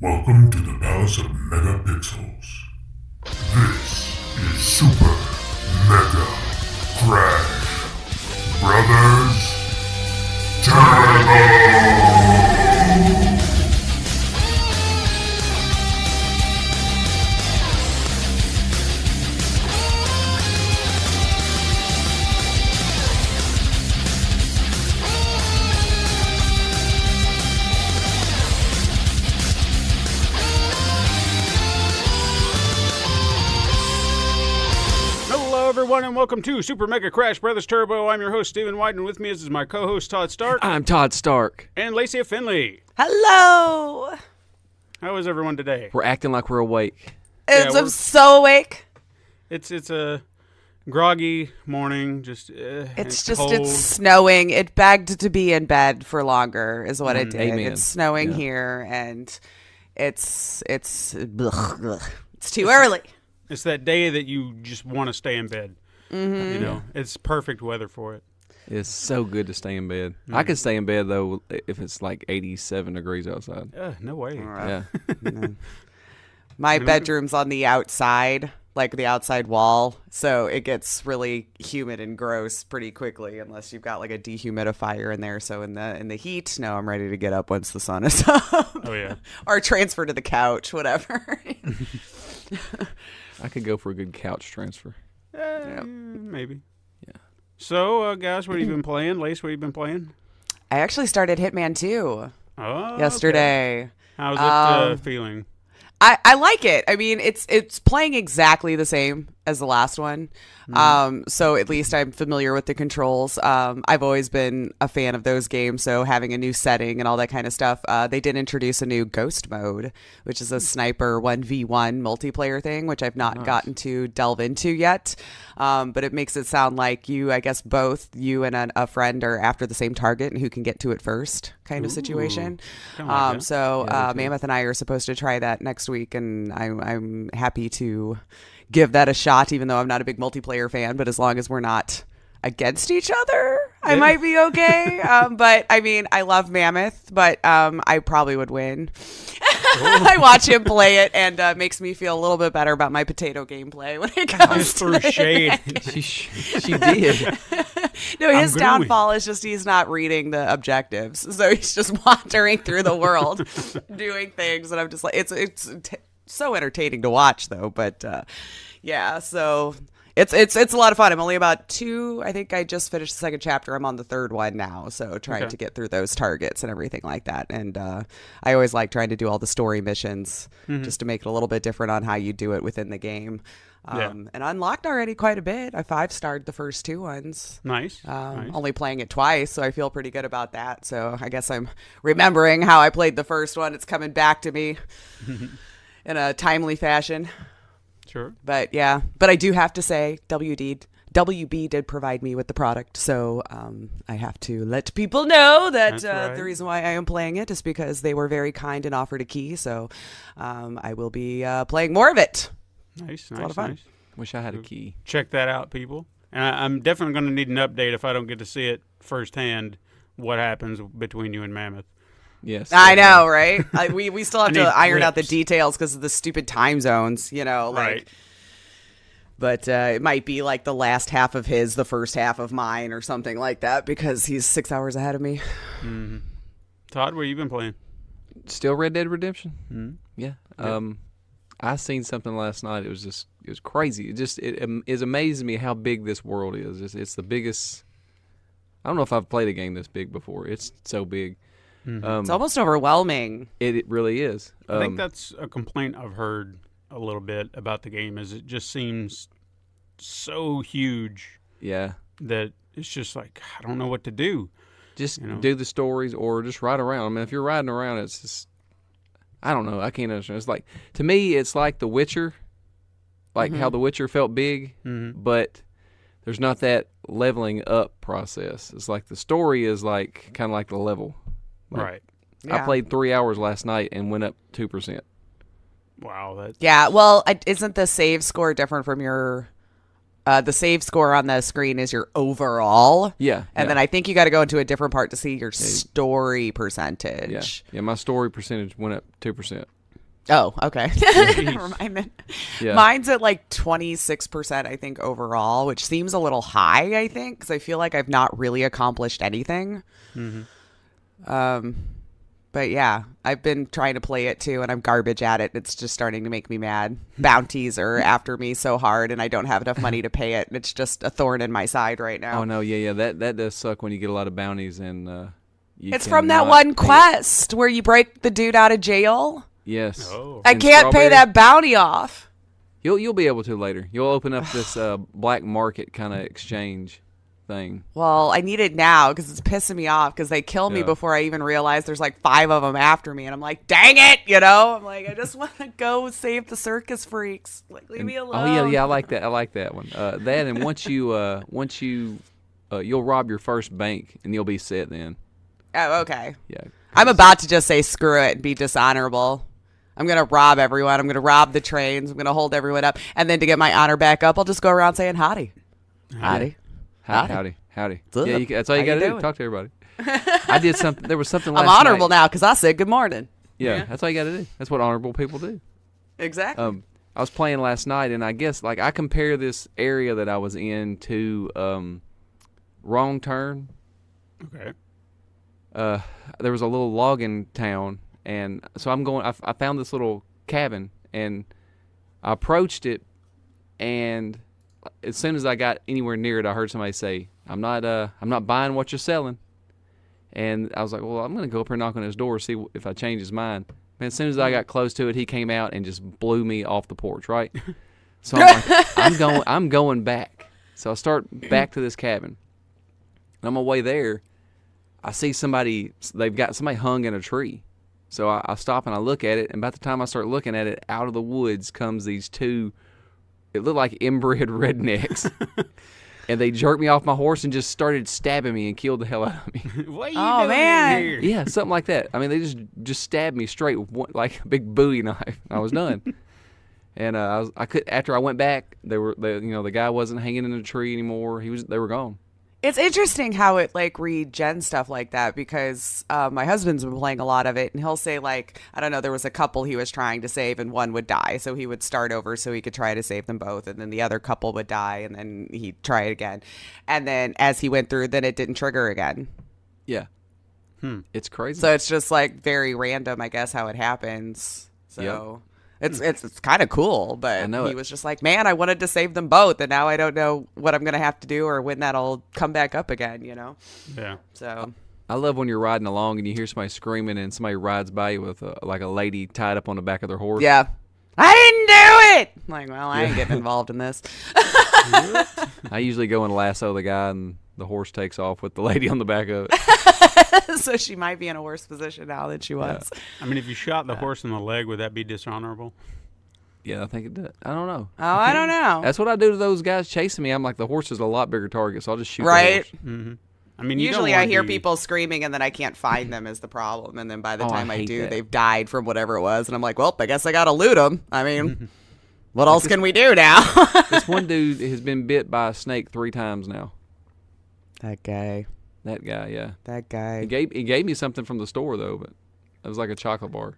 Welcome to the Palace of Megapixels. This is Super Mega Crash Brothers Turbo! Everyone, and welcome to Super Mega Crash Brothers Turbo. I'm your host, Stephen White, and with me is my co-host, Todd Stark. I'm Todd Stark. And Lacey Finley. Hello. How is everyone today? We're acting like we're awake. I'm so awake. It's a groggy morning. It's cold. snowing. It begged to be in bed for longer, is what it did. Amen. It's snowing here, and it's too early. It's that day that you just want to stay in bed. Mm-hmm. You know, it's perfect weather for it. It's so good to stay in bed. I could stay in bed, though, if it's like 87 degrees outside. No way. Yeah. My bedroom's on the outside, like the outside wall, so it gets really humid and gross pretty quickly unless you've got like a dehumidifier in there. So in the heat, no, I'm ready to get up once the sun is up. Oh, yeah. Or transfer to the couch, whatever. I could go for a good couch transfer. Maybe. Yeah. So, guys, what have you been playing? Lace, what have you been playing? I actually started Hitman 2 Oh, yesterday. Okay. How's it feeling? I like it. I mean, it's playing exactly the same as the last one. So at least I'm familiar with the controls. I've always been a fan of those games, so having a new setting and all that kind of stuff. They did introduce a new ghost mode, which is a sniper 1v1 multiplayer thing, which I've not gotten to delve into yet. But it makes it sound like both you and a friend are after the same target and who can get to it first kind of situation. Like Mammoth and I are supposed to try that next week, and I'm happy to give that a shot, even though I'm not a big multiplayer fan. But as long as we're not against each other, I might be okay. But I mean, I love Mammoth, but I probably would win. I watch him play it, and makes me feel a little bit better about my potato gameplay when it comes to threw shade. She did. No, his downfall is just he's not reading the objectives, so he's just wandering through the world doing things, and I'm just like, it's so entertaining to watch, though. But yeah, so it's a lot of fun. I'm only about 2. I think I just finished the second chapter. I'm on the 3rd one now, so trying to get through those targets and everything like that. And I always like trying to do all the story missions just to make it a little bit different on how you do it within the game. And unlocked already quite a bit. I 5-starred the first 2 ones. Nice. Only playing it twice, so I feel pretty good about that. So I guess I'm remembering how I played the first one. It's coming back to me in a timely fashion. Sure. But yeah, but I do have to say WB did provide me with the product, so I have to let people know that the reason why I am playing it is because they were very kind and offered a key, so I will be playing more of it. Nice. A lot of fun. Nice. Wish I had a key. Check that out, people. And I'm definitely going to need an update if I don't get to see it firsthand, what happens between you and Mammoth. Yes. I know, right? We still have to iron out the clips. details because of the stupid time zones, Right. But it might be like the last half of his, the first half of mine, or something like that, because he's 6 hours ahead of me. Mm-hmm. Todd, what have you been playing? Still Red Dead Redemption? Mm-hmm. Yeah. I seen something last night. It was crazy. It amazes me how big this world is. It's the biggest. I don't know if I've played a game this big before. It's so big. It's almost overwhelming. It really is. I think that's a complaint I've heard a little bit about the game, is it just seems so huge. Yeah. That it's just like, I don't know what to do. Just do the stories or just ride around. I mean, if you're riding around, it's just, I don't know. I can't understand. It's like, to me, it's like The Witcher, like how The Witcher felt big, but there's not that leveling up process. It's like the story is like kind of like the level. Like, right. Yeah. I played 3 hours last night and went up 2%. Wow. Yeah, well, isn't the save score different from your the save score on the screen is your overall. Yeah. And then I think you got to go into a different part to see your story percentage. Yeah. Yeah, my story percentage went up 2%. Oh, okay. Yeah. Mine's at like 26%, I think, overall, which seems a little high, I think, because I feel like I've not really accomplished anything. But yeah, I've been trying to play it too, and I'm garbage at it. It's just starting to make me mad. Bounties are after me so hard, and I don't have enough money to pay it. And it's just a thorn in my side right now. Oh no, yeah, that does suck when you get a lot of bounties and it's from that one quest where you break the dude out of jail. Yes. Oh. I can't pay that bounty off. You'll be able to later. You'll open up this black market kind of exchange thing. Well, I need it now because it's pissing me off because they kill me Yeah. before I even realize there's like 5 of them after me. And I'm like, dang it, you know? I'm like, I just want to go save the circus freaks. Like, leave me alone. Oh yeah, I like that. I like that one. That and once you you'll rob your first bank and you'll be set then. Oh, okay. Yeah. I'm about to just say screw it and be dishonorable. I'm going to rob everyone. I'm going to rob the trains. I'm going to hold everyone up. And then to get my honor back up, I'll just go around saying howdy. Howdy. Howdy. What's Yeah, up? that's all you How got to do. doing? Talk to everybody. I did something. There was something last I'm honorable night. now because I said good morning. Yeah, that's all you got to do. That's what honorable people do. Exactly. I was playing last night, and I guess like I compare this area that I was in to Wrong Turn. Okay. There was a little logging town, and so I found this little cabin, and I approached it, and as soon as I got anywhere near it, I heard somebody say, I'm not buying what you're selling." And I was like, well, I'm going to go up here and knock on his door, see if I change his mind. Man, as soon as I got close to it, he came out and just blew me off the porch, right? So I'm like, I'm going back. So I start back to this cabin. And on my way there, I see they've got somebody hung in a tree. So I stop and I look at it, and about the time I start looking at it, out of the woods comes these two, it looked like inbred rednecks. And they jerked me off my horse and just started stabbing me and killed the hell out of me. What are you Oh, doing man. here? Yeah, something like that. I mean, they just stabbed me straight with like a big Bowie knife. I was done. And I could after I went back, the guy wasn't hanging in the tree anymore. They were gone. It's interesting how it like regens stuff like that because my husband's been playing a lot of it, and he'll say like, I don't know, there was a couple he was trying to save and one would die, so he would start over so he could try to save them both, and then the other couple would die, and then he'd try it again, and then as he went through, then it didn't trigger again. Yeah. It's crazy. So it's just like very random, I guess, how it happens. So. It's kind of cool, but I know he it. was just like, man, I wanted to save them both, and now I don't know what I'm going to have to do or when that'll come back up again, you know? Yeah. So, I love when you're riding along and you hear somebody screaming and somebody rides by you with like a lady tied up on the back of their horse. yeah. I didn't do it! I'm like, well, I ain't getting involved in this. I usually go and lasso the guy and the horse takes off with the lady on the back of it. So she might be in a worse position now than she was. I mean, if you shot the horse in the leg, would that be dishonorable? Yeah, I think it does. I don't know. Oh, I don't know. That's what I do to those guys chasing me. I'm like, the horse is a lot bigger target, so I'll just shoot Right? the horse. I mean, you don't Usually I wanna hear be- people screaming and then I can't find them is the problem. And then by the Oh, I time I hate do, that. they've died from whatever it was. And I'm like, well, I guess I got to loot them. I mean, what else can we do now? This one dude has been bit by a snake 3 times now. That guy. That guy, yeah. That guy. He gave me something from the store, though, but it was like a chocolate bar.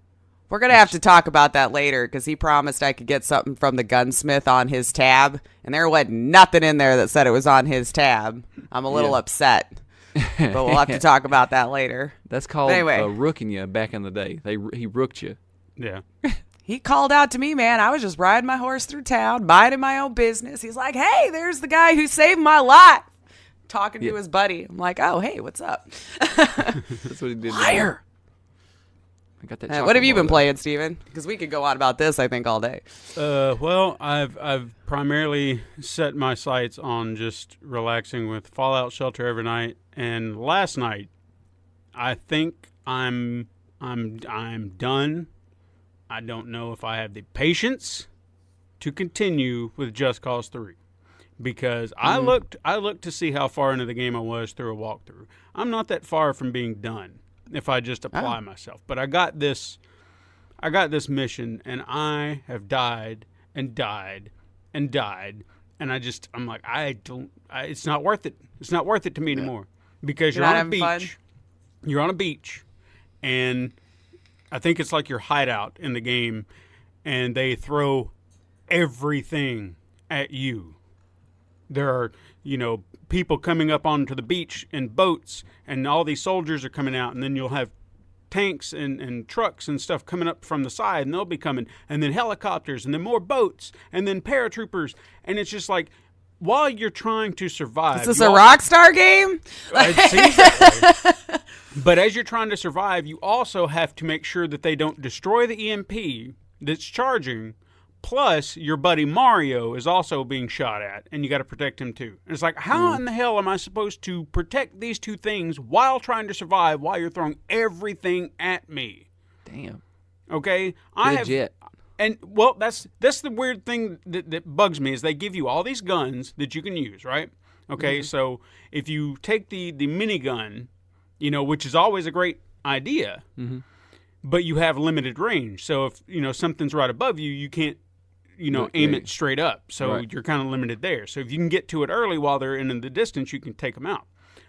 We're going to have to talk about that later because he promised I could get something from the gunsmith on his tab. And there wasn't nothing in there that said it was on his tab. I'm a little Yeah. upset. But we'll have to talk about that later. That's called Anyway. rooking you back in the day. He rooked you. Yeah. He called out to me, man. I was just riding my horse through town, minding my own business. He's like, hey, there's the guy who saved my life. Talking to his buddy. I'm like, oh, hey, what's up? That's what he did. Liar. I got that. What have you chocolate been bar, playing, Steven? Because we could go on about this, I think, all day. Well, I've primarily set my sights on just relaxing with Fallout Shelter every night, and last night, I think I'm done. I don't know if I have the patience to continue with Just Cause 3 because I looked to see how far into the game I was through a walkthrough. I'm not that far from being done if I just apply myself. But I got this mission, and I have died and died and died, and I'm like, it's not worth it. It's not worth it to me anymore because you're not on a having fun? beach. You're on a beach, and I think it's like your hideout in the game, and they throw everything at you. There are, people coming up onto the beach in boats, and all these soldiers are coming out, and then you'll have tanks and trucks and stuff coming up from the side, and they'll be coming, and then helicopters, and then more boats, and then paratroopers, and it's just like, while you're trying to survive... Is this a Rockstar game? It seems that way. But as you're trying to survive, you also have to make sure that they don't destroy the EMP that's charging, plus your buddy Mario is also being shot at, and you got to protect him too. And it's like, how in the hell am I supposed to protect these two things while trying to survive while you're throwing everything at me? Damn. Okay? Legit. And, well, that's the weird thing that bugs me is they give you all these guns that you can use, right? Okay, so if you take the minigun, which is always a great idea, but you have limited range. So if, something's right above you, you can't, aim it straight up. So you're kind of limited there. So if you can get to it early while they're in the distance, you can take them out.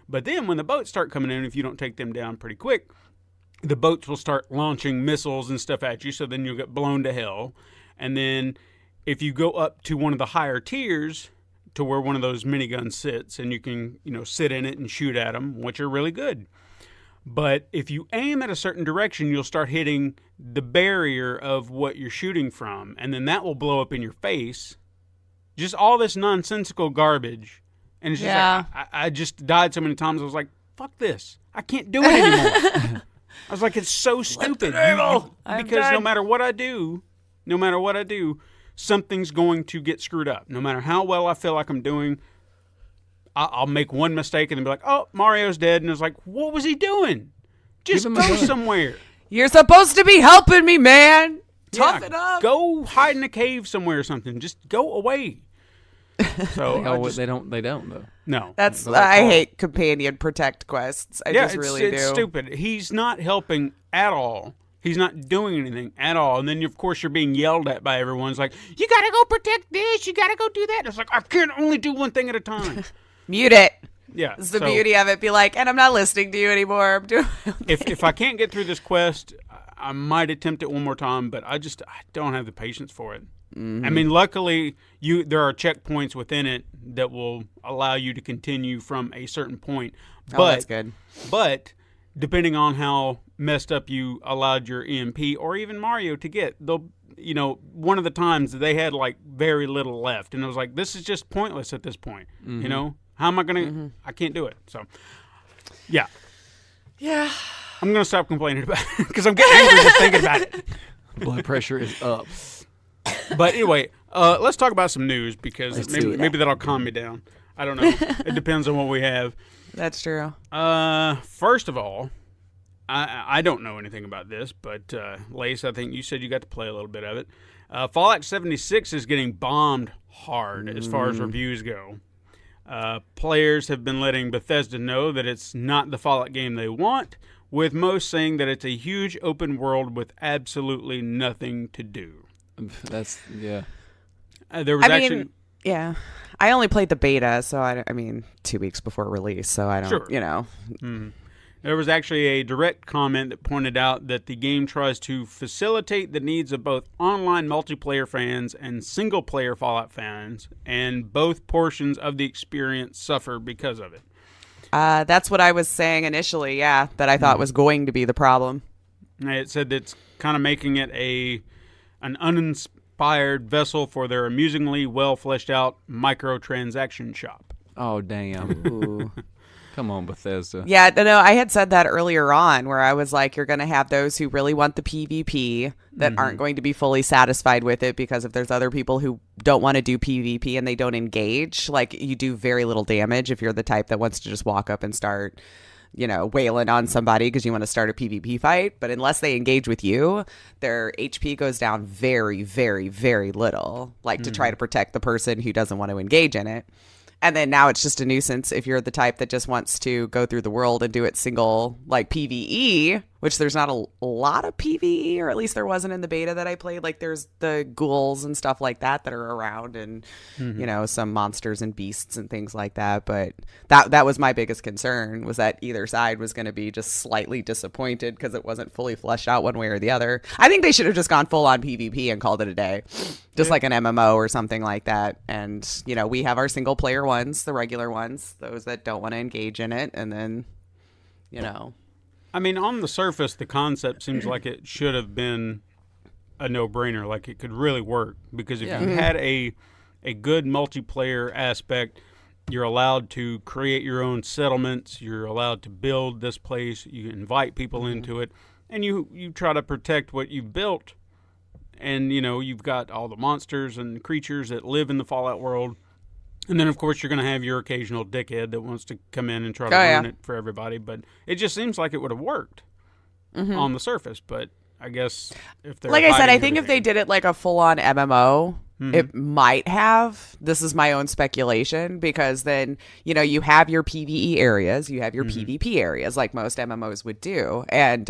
But then when the boats start coming in, if you don't take them down pretty quick, the boats will start launching missiles and stuff at you, so then you'll get blown to hell. And then if you go up to one of the higher tiers to where one of those miniguns sits, and you can, sit in it and shoot at them, which are really good. But if you aim at a certain direction, you'll start hitting the barrier of what you're shooting from, and then that will blow up in your face. Just all this nonsensical garbage. And it's just like, I just died so many times, I was like, fuck this. I can't do it anymore. I was like, it's so stupid. Because no matter what I do, something's going to get screwed up. No matter how well I feel like I'm doing, I'll make one mistake and then be like, oh, Mario's dead. And it's like, what was he doing? Just go somewhere. You're supposed to be helping me, man. Toughen up. Go hide in a cave somewhere or something. Just go away. So they don't though. No. That's I hate companion protect quests. I just really do. It's stupid. He's not helping at all. He's not doing anything at all. And then, of course, you're being yelled at by everyone. It's like, you got to go protect this. You got to go do that. It's like, I can only do one thing at a time. Mute it. Yeah. It's the beauty of it. Be like, and I'm not listening to you anymore. I'm doing if I can't get through this quest, I might attempt it one more time, but I don't have the patience for it. I mean, luckily, there are checkpoints within it that will allow you to continue from a certain point. But, that's good. But depending on how messed up you allowed your EMP or even Mario to get, one of the times they had like very little left, and it was like, this is just pointless at this point. How am I gonna? I can't do it. So, yeah. I'm gonna stop complaining about it because I'm getting angry just thinking about it. Blood pressure is up. But anyway, let's talk about some news because maybe that'll calm me down. I don't know. It depends on what we have. That's true. First of all, I don't know anything about this, but Lace, I think you said you got to play a little bit of it. Fallout 76 is getting bombed hard as far as reviews go. Players have been letting Bethesda know that it's not the Fallout game they want, with most saying that it's a huge open world with absolutely nothing to do. There was I only played the beta, so I mean 2 weeks before release, so I don't, There was actually a direct comment that pointed out that the game tries to facilitate the needs of both online multiplayer fans and single-player Fallout fans, and both portions of the experience suffer because of it. That's what I was saying initially, that I thought was going to be the problem. It said that it's kind of making it an uninspired vessel for their amusingly well-fleshed-out microtransaction shop. Oh, damn. Ooh. Come on, Bethesda. Yeah, no, I had said that earlier on where I was like, you're going to have those who really want the PvP that aren't going to be fully satisfied with it, because if there's other people who don't want to do PvP and they don't engage, like, you do very little damage if you're the type that wants to just walk up and start, wailing on somebody because you want to start a PvP fight. But unless they engage with you, their HP goes down very, very, very little, like to try to protect the person who doesn't want to engage in it. And then now it's just a nuisance if you're the type that just wants to go through the world and do it single, like PvE. which there's not a lot of PvE, or at least there wasn't in the beta that I played. Like there's the ghouls and stuff like that are around, and some monsters and beasts and things like that. But that was my biggest concern, was that either side was going to be just slightly disappointed because it wasn't fully fleshed out one way or the other. I think they should have just gone full on PvP and called it a day, just like an MMO or something like that. And we have our single player ones, the regular ones, those that don't want to engage in it, and then I mean, on the surface, the concept seems like it should have been a no-brainer. Like, it could really work. Because if you had a good multiplayer aspect, you're allowed to create your own settlements. You're allowed to build this place. You invite people into it. And you try to protect what you've built. And, you've got all the monsters and creatures that live in the Fallout world. And then, of course, you're going to have your occasional dickhead that wants to come in and try to ruin it for everybody. But it just seems like it would have worked on the surface. But I guess if they're like I said, I think if they did it like a full-on MMO, it might have. This is my own speculation, because then, you have your PvE areas, you have your PvP areas, like most MMOs would do. And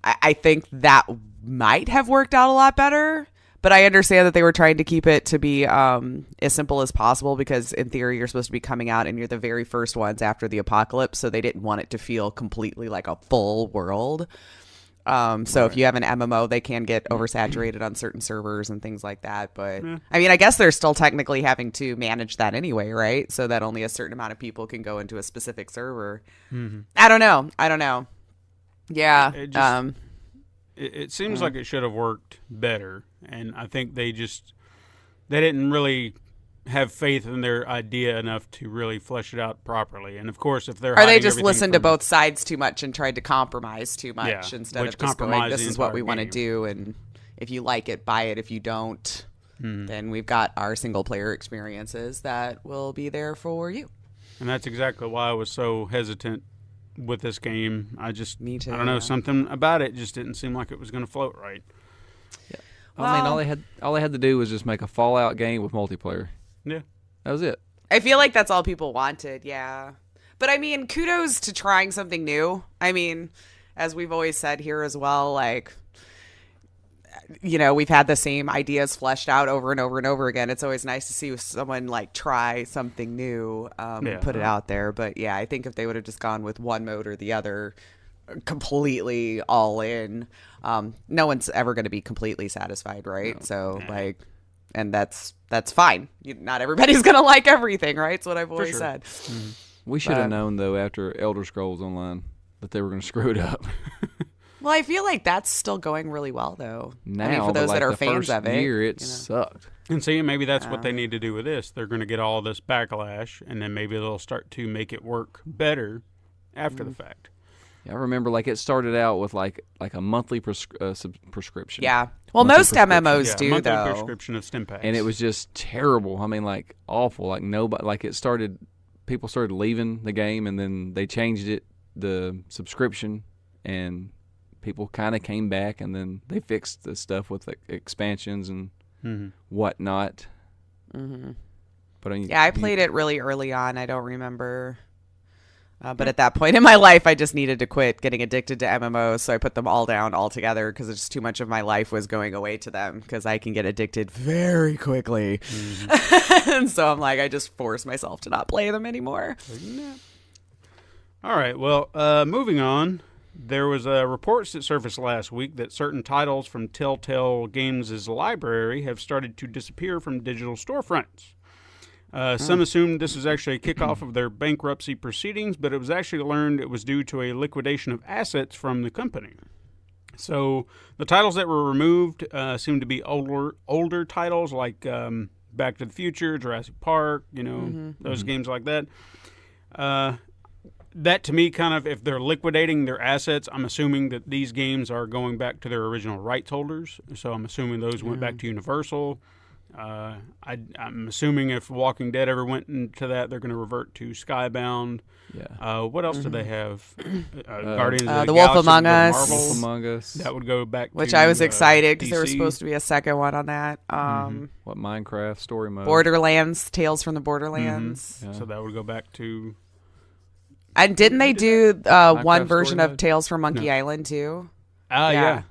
I think that might have worked out a lot better. But I understand that they were trying to keep it to be as simple as possible, because in theory you're supposed to be coming out and you're the very first ones after the apocalypse, so they didn't want it to feel completely like a full world. So if you have an MMO, they can get oversaturated on certain servers and things like that. But I mean, I guess they're still technically having to manage that anyway, right? So that only a certain amount of people can go into a specific server. I don't know. Yeah. It seems like it should have worked better, and I think they didn't really have faith in their idea enough to really flesh it out properly. And of course, if or they just listened to both sides too much and tried to compromise too much instead of just going, this is what we want to do, and if you like it, buy it. If you don't, then we've got our single player experiences that will be there for you. And that's exactly why I was so hesitant with this game. Me too, I don't know, something about it just didn't seem like it was going to float right. Yeah. Well, I mean, all they had to do was just make a Fallout game with multiplayer. Yeah. That was it. I feel like that's all people wanted, yeah. But I mean, kudos to trying something new. I mean, as we've always said here as well, like, we've had the same ideas fleshed out over and over and over again. It's always nice to see someone like try something new, put it out there. But yeah, I think if they would have just gone with one mode or the other, completely all in, no one's ever going to be completely satisfied, right? No. So and that's fine. Not everybody's going to like everything, right? It's what I've always said. We should have known, though, after Elder Scrolls Online, that they were going to screw it up. Well, I feel like that's still going really well, though. Now, I mean, for those that are fans of it. Year, it sucked. And see, maybe that's what they need to do with this. They're going to get all this backlash, and then maybe they'll start to make it work better after the fact. Yeah, I remember, it started out with like a monthly prescription. Yeah. Well, most MMOs do, monthly though. Prescription of stim packs. And it was just terrible. I mean, awful. Nobody. People started leaving the game, and then they changed it, the subscription, and people kind of came back, and then they fixed the stuff with expansions and whatnot. But I played it really early on. I don't remember. But at that point in my life, I just needed to quit getting addicted to MMOs, so I put them all down altogether because just too much of my life was going away to them, because I can get addicted very quickly. And so I'm like, I just force myself to not play them anymore. All right, well, moving on. There was reports that surfaced last week that certain titles from Telltale Games' library have started to disappear from digital storefronts. Some assumed this was actually a kickoff of their bankruptcy proceedings, but it was actually learned it was due to a liquidation of assets from the company. So the titles that were removed seem to be older titles like Back to the Future, Jurassic Park, those games like that. That, to me, kind of, if they're liquidating their assets, I'm assuming that these games are going back to their original rights holders. So I'm assuming those went back to Universal. I'm assuming if Walking Dead ever went into that, they're going to revert to Skybound. Yeah. What else do they have? Guardians of the Wolf Among Us. Wolf Among Us. That would go back which to I was excited because DC. there was supposed to be a second one on that. What, Minecraft story mode? Borderlands, Tales from the Borderlands. Yeah. So that would go back to... And didn't they do one Minecraft version story of mode? Tales from Monkey Island too? Yeah.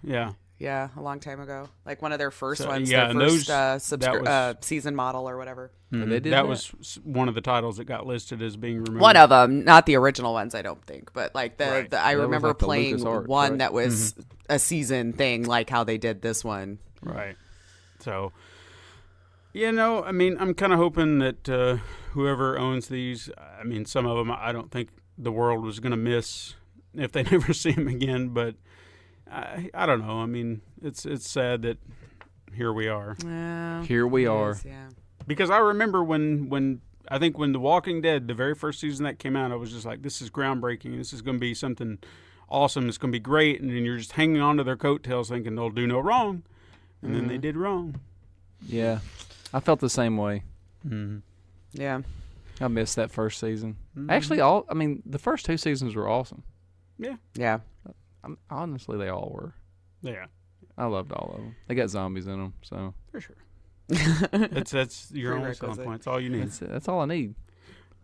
Yeah, a long time ago. Like one of their first So, ones, yeah, their and first that was- season model or whatever. They did that was one of the titles that got listed as being removed. One of them, not the original ones, I don't think, but like Right. I was remember like the playing LucasArts, one right? that was a season thing, like how they did this one. Right. So, I mean, I'm kind of hoping that whoever owns these, I mean, some of them I don't think the world was going to miss if they never see them again, but I don't know. I mean, it's sad that here we are. Yeah, Here we it are. is, yeah. Because I remember when I think when The Walking Dead, the very first season that came out, I was just like, this is groundbreaking. This is going to be something awesome. It's going to be great. And then you're just hanging on to their coattails thinking they'll do no wrong. And then they did wrong. Yeah, I felt the same way. Yeah. I missed that first season. Actually, the first 2 seasons were awesome. Yeah. Honestly, they all were. Yeah, I loved all of them. They got zombies in them, so for sure. That's your only selling Prerequisite. point. That's all you need. that's all I need.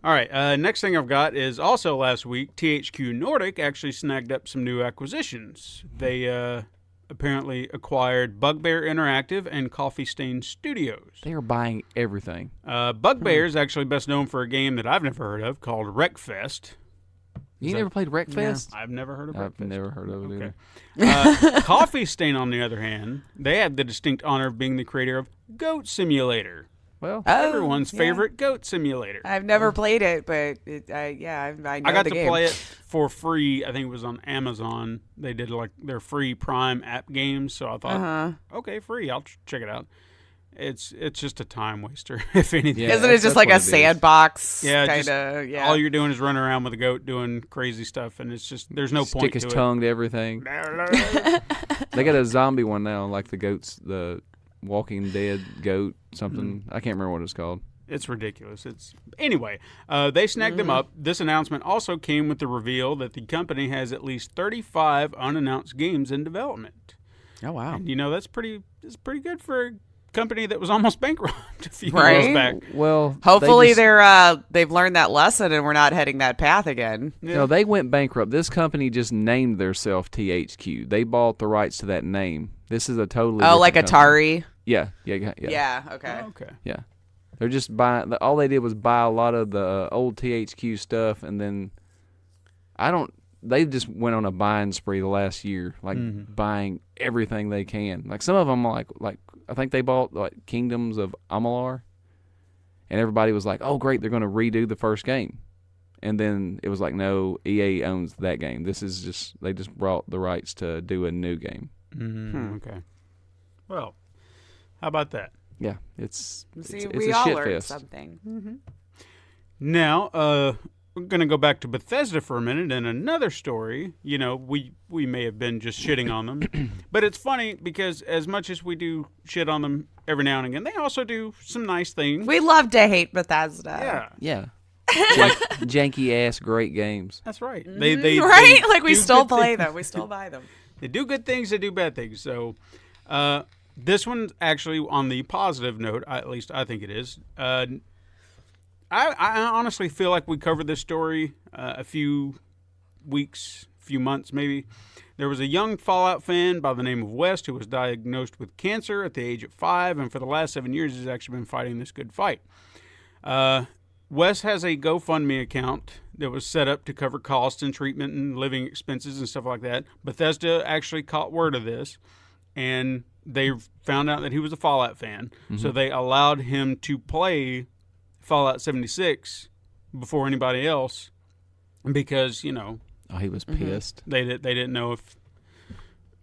All right. Next thing I've got is also last week, THQ Nordic actually snagged up some new acquisitions. They apparently acquired Bugbear Interactive and Coffee Stain Studios. They are buying everything. Bugbear is actually best known for a game that I've never heard of called Wreckfest. You never played Wreckfest? I've never heard of I've Wreckfest. never heard of it Okay. either. Coffee Stain, on the other hand, they have the distinct honor of being the creator of Goat Simulator, Well, everyone's yeah. favorite goat simulator. I've never played it, but I know I got the to game. play it for free. I think it was on Amazon. They did like their free Prime app games, so I thought, okay, free. I'll check it out. It's just a time waster, if anything. Yeah, Isn't it just that's like what a it is. sandbox Yeah, kind just of? Yeah. all you're doing is running around with a goat doing crazy stuff, and it's just there's no stick point his to tongue to everything. it. They got a zombie one now, like the goats, the Walking Dead goat, something. I can't remember what it's called. It's ridiculous. Anyway. They snagged them up. This announcement also came with the reveal that the company has at least 35 unannounced games in development. Oh wow. And that's pretty good for a company that was almost bankrupt a few Right? years back. Well, Hopefully they they've learned that lesson and we're not heading that path again. No, they went bankrupt. This company just named themselves THQ. They bought the rights to that name. This is a totally Oh, different like company. Atari. Yeah. Yeah. Okay. Okay. Yeah. They're just buying. All they did was buy a lot of the old THQ stuff, and then They just went on a buying spree the last year, like buying everything they can. Like some of them, like I think they bought like Kingdoms of Amalur, and everybody was like, "Oh, great, they're going to redo the first game." And then it was like, "No, EA owns that game. This is just they just brought the rights to do a new game." Okay. Well, how about that? Yeah, it's See, it's we a all shit learned fest. something. Now, we're going to go back to Bethesda for a minute and another story. We may have been just shitting on them, but it's funny because as much as we do shit on them every now and again, they also do some nice things. We love to hate Bethesda. Yeah, Yeah, janky ass great games. that's right. They Right? they Like we do still good play things. them. We still buy them. They do good things, they do bad things. So, this one's actually on the positive note, at least I think it is. I honestly feel like we covered this story a few months maybe. There was a young Fallout fan by the name of West who was diagnosed with cancer at the age of 5, and for the last 7 years has actually been fighting this good fight. Wes has a GoFundMe account that was set up to cover costs and treatment and living expenses and stuff like that. Bethesda actually caught word of this, and they found out that he was a Fallout fan, so they allowed him to play Fallout 76 before anybody else because, Oh, he was pissed. they didn't know if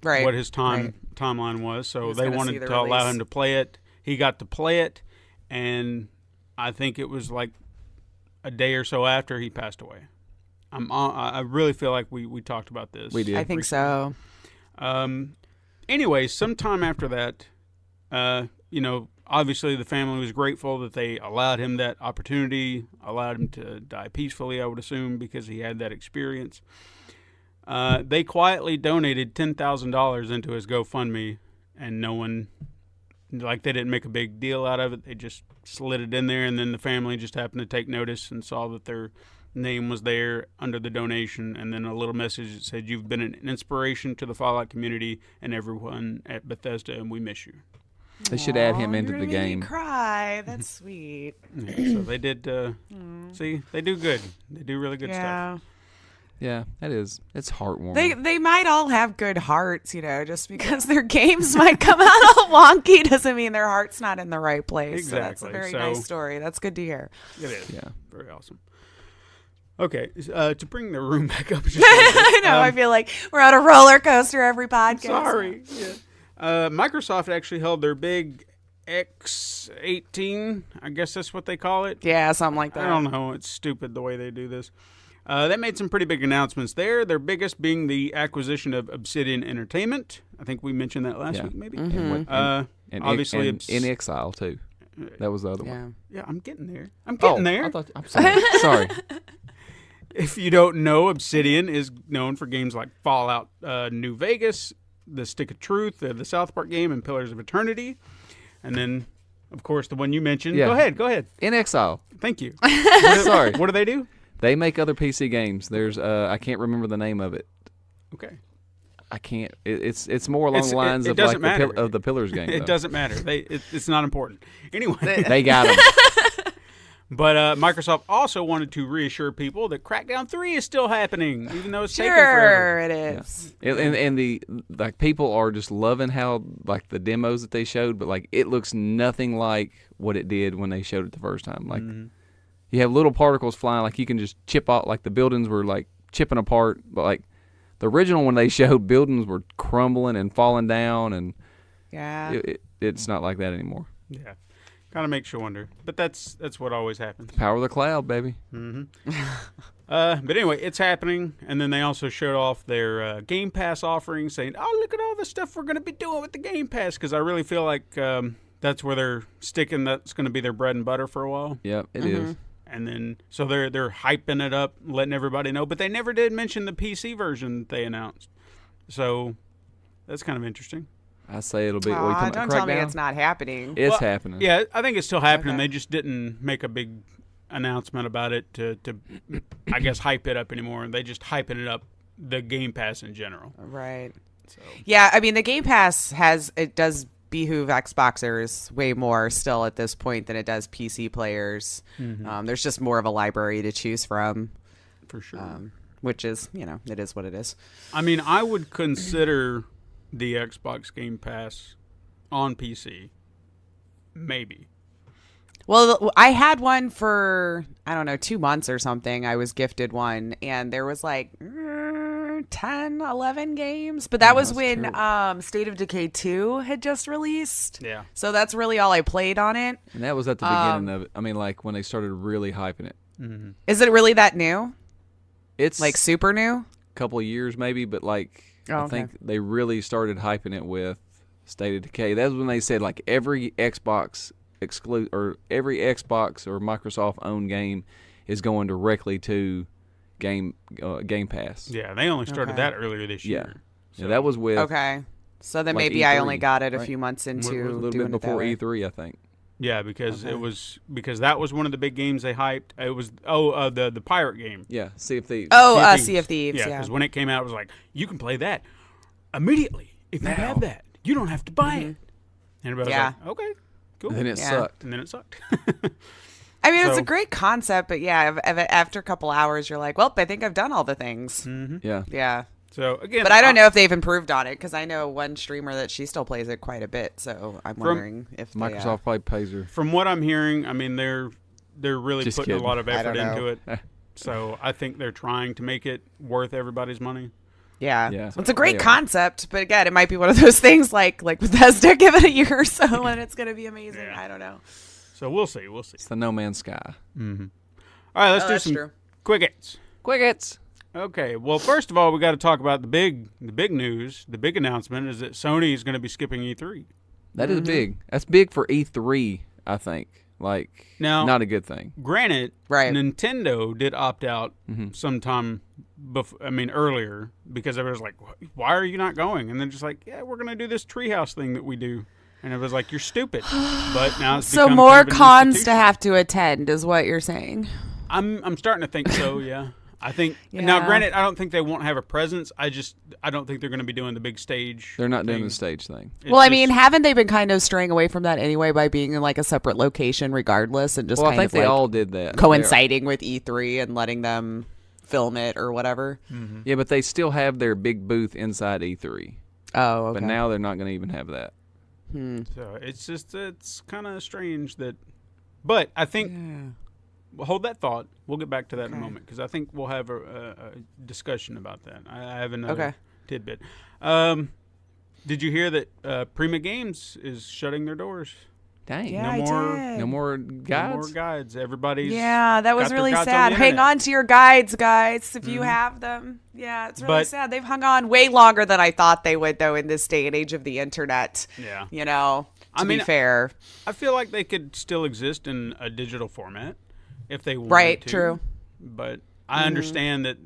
Right. what his timeline was, so was they gonna see wanted the to allow release. him to play it. He got to play it, and I think it was like a day or so after he passed away. I really feel like we talked about this. We did. I think so. Anyway, sometime after that, obviously the family was grateful that they allowed him that opportunity, allowed him to die peacefully, I would assume, because he had that experience. They quietly donated $10,000 into his GoFundMe, and no one, they didn't make a big deal out of it. They just slid it in there, and then the family just happened to take notice and saw that their name was there under the donation, and then a little message that said, "You've been an inspiration to the Fallout community and everyone at Bethesda, and we miss you." They should add him into You're the gonna make me game. cry. That's sweet. Yeah, so they did. See, they do good. They do really good stuff. Yeah, that is. It's heartwarming. They might all have good hearts, just because their games might come out all wonky doesn't mean their heart's not in the right place. Exactly. So that's a very nice story. That's good to hear. It is. Yeah. Very awesome. Okay, to bring the room back up. I know. I feel like we're on a roller coaster every podcast. Sorry. Yeah. Microsoft actually held their big X18. I guess that's what they call it. Yeah, something like that. I don't know. It's stupid the way they do this. They made some pretty big announcements there. Their biggest being the acquisition of Obsidian Entertainment. I think we mentioned that last week, maybe. And obviously, In Exile too. That was the other one. Yeah, I'm getting there. I'm there. I'm sorry. Sorry. If you don't know, Obsidian is known for games like Fallout New Vegas, The Stick of Truth, the South Park game, and Pillars of Eternity. And then, of course, the one you mentioned. Yeah. Go ahead. In Exile. Thank you. Sorry. What do they do? They make other PC games. There's I can't remember the name of it. Okay. I can't. It's more along the lines of like the Pillars game. It doesn't matter. It's not important. Anyway. They got them. But Microsoft also wanted to reassure people that Crackdown 3 is still happening, even though it's taken forever. It is. Yeah. And the people are just loving how like the demos that they showed, but like it looks nothing like what it did when they showed it the first time. Like you have little particles flying, like you can just chip out. Like the buildings were like chipping apart, but like the original when they showed, buildings were crumbling and falling down, and it's not like that anymore. Yeah. Kind of makes you wonder, but that's what always happens. Power of the cloud, baby. But anyway, it's happening, and then they also showed off their Game Pass offering, saying, "Oh, look at all the stuff we're going to be doing with the Game Pass," because I really feel like that's where they're sticking. That's going to be their bread and butter for a while. Yep, it is. And then so they're hyping it up, letting everybody know, but they never did mention the PC version that they announced. So that's kind of interesting. I say it'll be. Don't tell me it's not happening. It's happening. Yeah, I think it's still happening. Okay. They just didn't make a big announcement about it to I guess, hype it up anymore. They just hyping it up, the Game Pass in general. Right. So. Yeah, I mean, the Game Pass does behoove Xboxers way more still at this point than it does PC players. There's just more of a library to choose from. For sure. Which is, it is what it is. I mean, I would consider the Xbox Game Pass on PC. Maybe. Well, I had one for, 2 months or something. I was gifted one, and there was like 10, 11 games. But that was when State of Decay 2 had just released. Yeah. So that's really all I played on it. And that was at the beginning of it. I mean, like when they started really hyping it. Mm-hmm. Is it really that new? It's like super new? A couple of years maybe, but like I think they really started hyping it with State of Decay. That was when they said like every Xbox every Xbox or Microsoft owned game is going directly to Game Pass. Yeah, they only started that earlier this year. So. Yeah, that was with So then like maybe E3, I only got it a few months into a little doing bit before it E3, I think. Yeah, because that was one of the big games they hyped. It was the pirate game. Yeah, Sea of Thieves. Sea of Thieves. Yeah, because when it came out, it was like you can play that immediately if you have that. You don't have to buy it. And everybody was like, okay, cool. And then it sucked. I mean, it's a great concept, but after a couple hours, you're like, well, I think I've done all the things. Yeah. Yeah. So again, but I don't know if they've improved on it because I know one streamer that she still plays it quite a bit. So I'm wondering if Microsoft probably pays her. From what I'm hearing, I mean they're really Just putting kidding. a lot of effort into it. Eh. So I think they're trying to make it worth everybody's money. Yeah. Yeah. It's a great concept, but again, it might be one of those things like Bethesda, give it a year or so and it's going to be amazing. Yeah. I don't know. So we'll see. It's the No Man's Sky. Mm-hmm. All right, let's do some quick hits. Quick hits. Okay. Well, first of all, we got to talk about the big news. The big announcement is that Sony is going to be skipping E3. That is big. That's big for E3, I think. Like, now, not a good thing. Granted, Nintendo did opt out sometime earlier because it was like, why are you not going? And then just like, yeah, we're going to do this treehouse thing that we do. And it was like, you're stupid. But now it's so become more kind of an cons to institution. have to attend is what you're saying. I'm starting to think so. Yeah. I think now. Granted, I don't think they won't have a presence. I don't think they're going to be doing the big stage. They're not doing thing. the stage thing. Well, I mean, haven't they been kind of straying away from that anyway by being in like a separate location, regardless, and just Well, I kind think of they like all did that. coinciding with E3 and letting them film it or whatever. Mm-hmm. Yeah, but they still have their big booth inside E3. Oh, okay. But now they're not going to even have that. So it's kind of strange that, but I think. Well, hold that thought. We'll get back to that in a moment because I think we'll have a discussion about that. I have another tidbit. Did you hear that Prima Games is shutting their doors? Dang. Yeah, No more guides? No more guides. Everybody's that was got their really guides on sad. the Hang internet. on to your guides, guys, if you have them. Yeah, it's really But- sad. They've hung on way longer than I thought they would, though, in this day and age of the internet. Yeah. You know, to I mean, be fair. I feel like they could still exist in a digital format if they wanted Right, to. true. But I understand that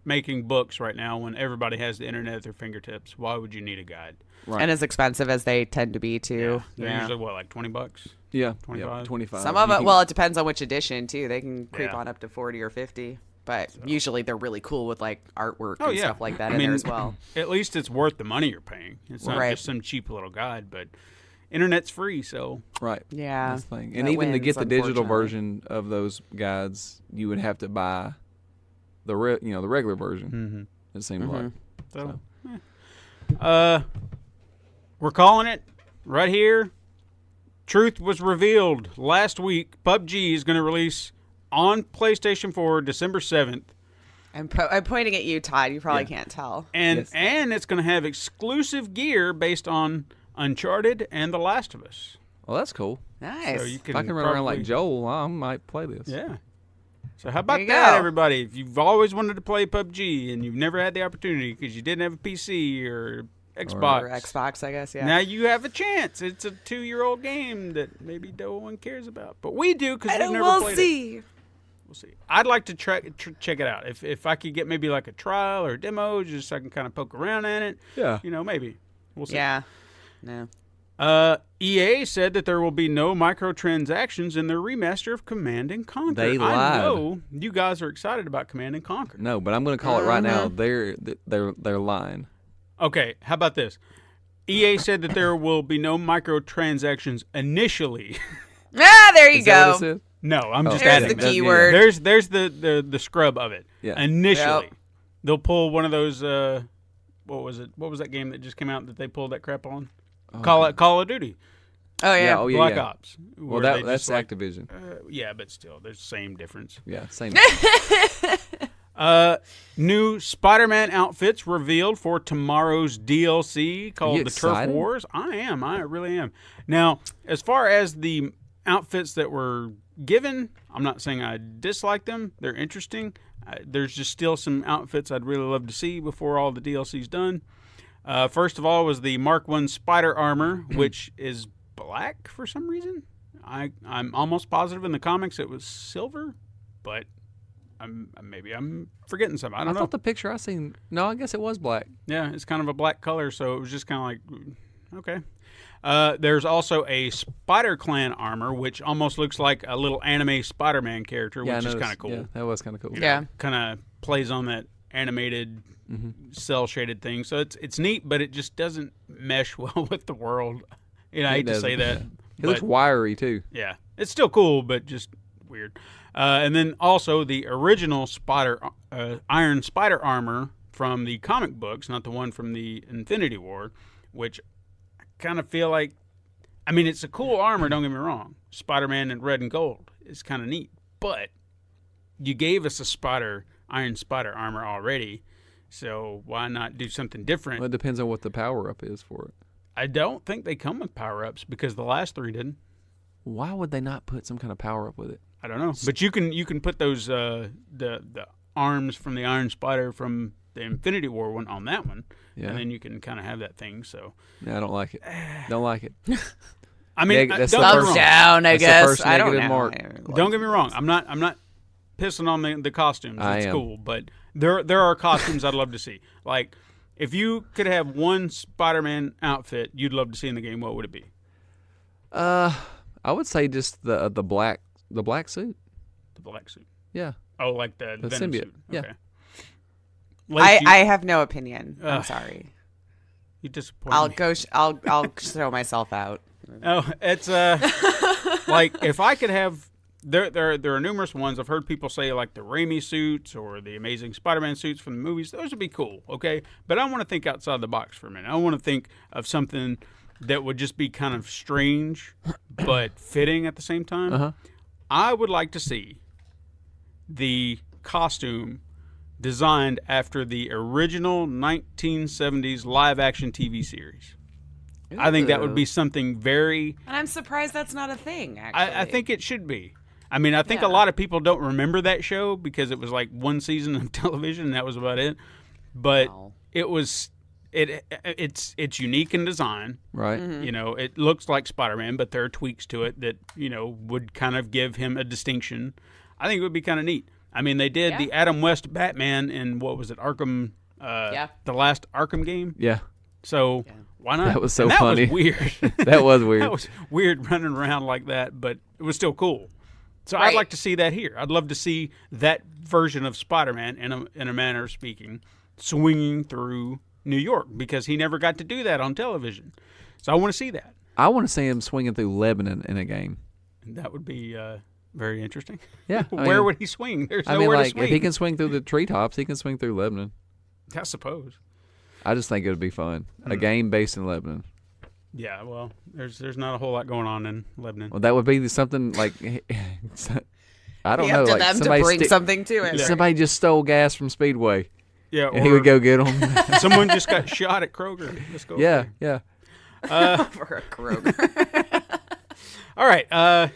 making books right now when everybody has the internet at their fingertips, why would you need a guide? Right. And as expensive as they tend to be, too. They're usually, what, like $20? Yeah. 25? Yeah, 25. Some of You it, can- well, it depends on which edition, too. They can creep Yeah. on up to 40 or 50. But usually they're really cool with, like, artwork Oh, and yeah. stuff like that I in mean, there as well. At least it's worth the money you're paying. It's not Right. just some cheap little guide, but internet's free, so Right. Yeah. That's the thing. And that even to get wins, the digital unfortunately. version of those guides, you would have to buy the the regular version. It seems like. So, we're calling it right here. Truth was revealed last week. PUBG is going to release on PlayStation 4 December 7th. I'm pointing at you, Todd. You probably can't tell. And Yes. and it's going to have exclusive gear based on Uncharted and The Last of Us. Well, that's cool. Nice. So you If I can run around like probably- Joel, I might play this. Yeah. So how about you that, go. everybody? If you've always wanted to play PUBG and you've never had the opportunity because you didn't have a PC or Xbox, Or Xbox, I guess, yeah. now you have a chance. It's a 2-year-old game that maybe no one cares about, but we do because we've never we'll played it. see. We'll see. I'd like to check it out. If I could get maybe like a trial or a demo, just so I can kind of poke around in it. Yeah. Maybe we'll see. Yeah. No. EA said that there will be no microtransactions in their remaster of Command and Conquer. They I lied. know you guys are excited about Command and Conquer. No, but I'm going to call it right now. Mm-hmm. They're lying. Okay, how about this? EA said that there will be no microtransactions initially. There you Is that go. what it said? No, I'm just There's adding. the keyword. There's the scrub of it. Yeah. Initially, Yep. they'll pull one of those. What was it? What was that game that just came out that they pulled that crap on? Call of Duty, Oh, yeah. Yeah, oh, yeah, Black yeah. Ops. Well, where they that's just, like, Activision. yeah, but still, there's the same difference. Yeah, same. New Spider-Man outfits revealed for tomorrow's DLC called you the Turf excited? Wars. I am. I really am. Now, as far as the outfits that were given, I'm not saying I dislike them. They're interesting. There's just still some outfits I'd really love to see before all the DLC's done. First of all was the Mark I Spider Armor, which is black for some reason. I'm almost positive in the comics it was silver, but maybe I'm forgetting something. I I don't know. thought the picture I seen. No, I guess it was black. Yeah, it's kind of a black color, so it was just kind of like, okay. There's also a Spider Clan armor, which almost looks like a little anime Spider-Man character, Yeah, I which is noticed. kind of cool. Yeah, that was kind of cool. Yeah. Kind of plays on that animated cell shaded thing. So it's neat, but it just doesn't mesh well with the world. I hate to say that. He looks but- wiry too. yeah, it's still cool, but just weird. And then also the original Iron Spider armor from the comic books, not the one from the Infinity War, which I kind of feel like, I mean, it's a cool armor, don't get me wrong. Spider-Man in red and gold is kind of neat, but you gave us a Iron Spider armor already, so why not do something different? Well, it depends on what the power up is for it. I don't think they come with power-ups because the last 3 didn't. Why would they not put some kind of power up with it? I don't know, but you can put those the arms from the Iron Spider from the Infinity War one on that one, Yeah. and then you can kind of have that thing. So Yeah, I don't like it. Don't like it. I mean, That's don't the get me first- wrong. Down, I That's the guess. first I don't negative know. mark. Don't get me wrong. I'm not pissing on the costumes. I It's am. cool, but there are costumes I'd love to see. Like if you could have one Spider-Man outfit you'd love to see in the game, what would it be? I would say just the black suit. The black suit. Yeah. Oh, like the Venom symbiote. suit. Yeah. Okay. Lacey, I have no opinion. I'm sorry. You disappoint me. I'll show myself out. Oh, it's like if I could have. There are numerous ones. I've heard people say like the Raimi suits or the Amazing Spider-Man suits from the movies. Those would be cool, okay? But I want to think outside the box for a minute. I want to think of something that would just be kind of strange but fitting at the same time. Uh-huh. I would like to see the costume designed after the original 1970s live-action TV series. I think that would be something very... And I'm surprised that's not a thing, actually. I think it should be. I mean, I think a lot of people don't remember that show because it was like one season of television and that was about it. But it was it's unique in design. Right. Mm-hmm. You know, it looks like Spider-Man, but there are tweaks to it that, you know, would kind of give him a distinction. I think it would be kind of neat. I mean, they did the Adam West Batman in, what was it, Arkham, the last Arkham game? Yeah. So why not? That was so and that funny. That was weird. That was weird. That was weird running around like that, but it was still cool. So I'd like to see that here. I'd love to see that version of Spider-Man, in a manner of speaking, swinging through New York because he never got to do that on television. So I want to see that. I want to see him swinging through Lebanon in a game. That would be very interesting. Yeah. Where would he swing? There's I mean, nowhere like, to swing. if he can swing through the treetops, he can swing through Lebanon. I suppose. I just think it would be fun. A game based in Lebanon. Yeah, well, there's not a whole lot going on in Lebanon. Well, that would be something like... I don't know. Up to Like them to somebody bring something to it. Somebody just stole gas from Speedway. Yeah, and he would go get them. Someone just got shot at Kroger. Let's go. Yeah. For a Kroger. All right.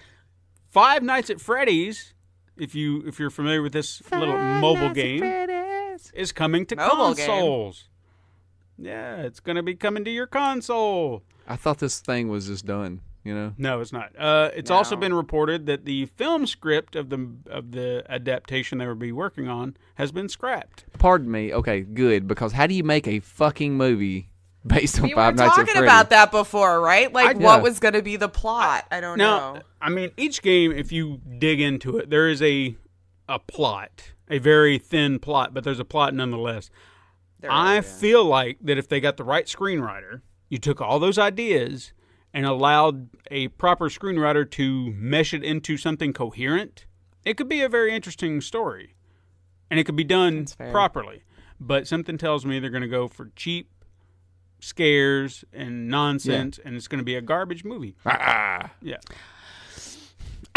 Five Nights at Freddy's, if you're familiar with this little mobile game, is coming to consoles. Yeah, it's going to be coming to your console. I thought this thing was just done. You know? No, it's not. It's also been reported that the film script of the adaptation they will be working on has been scrapped. Pardon me. Okay, good. Because how do you make a fucking movie based on We Five were Nights at talking Freddy's? about that before, right? Like, what was going to be the plot? I don't know. I mean, each game, if you dig into it, there is a plot, a very thin plot, but there's a plot nonetheless. I feel like that if they got the right screenwriter, you took all those ideas and allowed a proper screenwriter to mesh it into something coherent, it could be a very interesting story. And it could be done properly. But something tells me they're going to go for cheap scares and nonsense, and it's going to be a garbage movie. Yeah.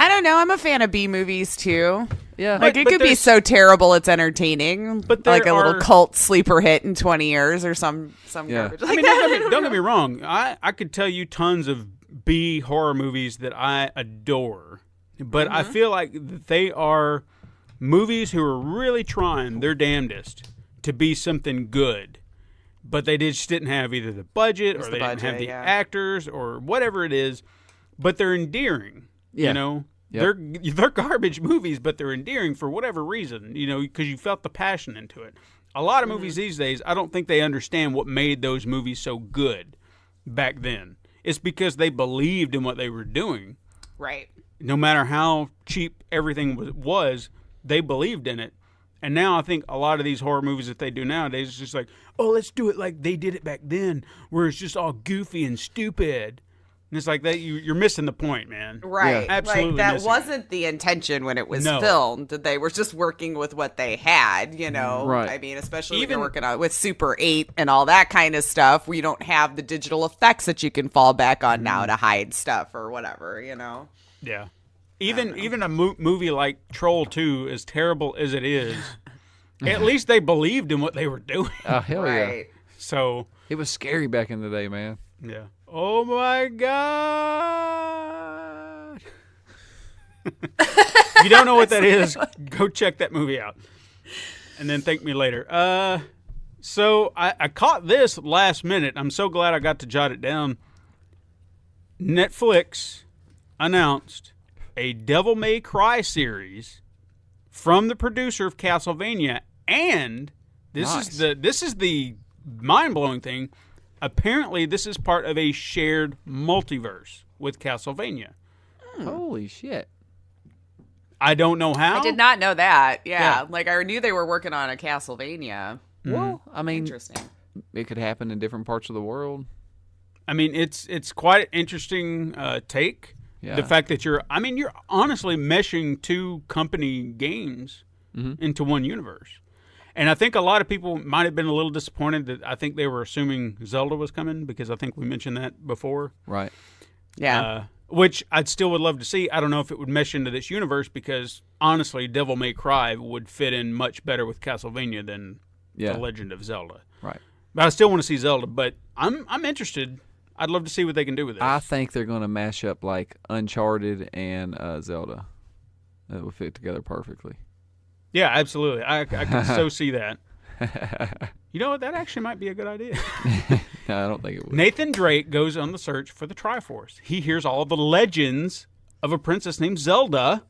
I don't know. I'm a fan of B movies too. Yeah. Like, it could be so terrible it's entertaining. But like a little cult sleeper hit in 20 years or some garbage. I mean, don't get me wrong. I could tell you tons of B horror movies that I adore. But I feel like they are movies who are really trying their damnedest to be something good. But they just didn't have either the budget or they didn't have the actors or whatever it is. But they're endearing. Yeah. You know, they're garbage movies, but they're endearing for whatever reason, you know, because you felt the passion into it. A lot of movies these days, I don't think they understand what made those movies so good back then. It's because they believed in what they were doing. Right. No matter how cheap everything was, they believed in it. And now I think a lot of these horror movies that they do nowadays is just like, oh, let's do it like they did it back then, where it's just all goofy and stupid. And it's like that you're missing the point, man. Right. Yeah. Absolutely. Like, that missing. wasn't the intention when it was filmed. They were just working with what they had, you know. Right. I mean, especially when you're working on with Super 8 and all that kind of stuff, where you don't have the digital effects that you can fall back on now to hide stuff or whatever, you know. Yeah. Even a movie like Troll 2, as terrible as it is, at least they believed in what they were doing. Oh, hell yeah. So it was scary back in the day, man. Yeah. Oh my God. If you don't know what that is, go check that movie out. And then thank me later. So I caught this last minute. I'm so glad I got to jot it down. Netflix announced a Devil May Cry series from the producer of Castlevania, and this is the mind-blowing thing. Apparently, this is part of a shared multiverse with Castlevania. Holy shit. I don't know how. I did not know that. Yeah. Like, I knew they were working on a Castlevania. Well, I mean, Interesting. it could happen in different parts of the world. I mean, it's quite an interesting take. Yeah. The fact that you're honestly meshing two company games into one universe. And I think a lot of people might have been a little disappointed that I think they were assuming Zelda was coming, because I think we mentioned that before. Right. Yeah. Which I'd still would love to see. I don't know if it would mesh into this universe, because honestly, Devil May Cry would fit in much better with Castlevania than The Legend of Zelda. Right. But I still want to see Zelda, but I'm interested. I'd love to see what they can do with this. I think they're going to mash up like Uncharted and Zelda. That will fit together perfectly. Yeah, absolutely. I can so see that. You know what? That actually might be a good idea. No, I don't think it would. Nathan Drake goes on the search for the Triforce. He hears all the legends of a princess named Zelda.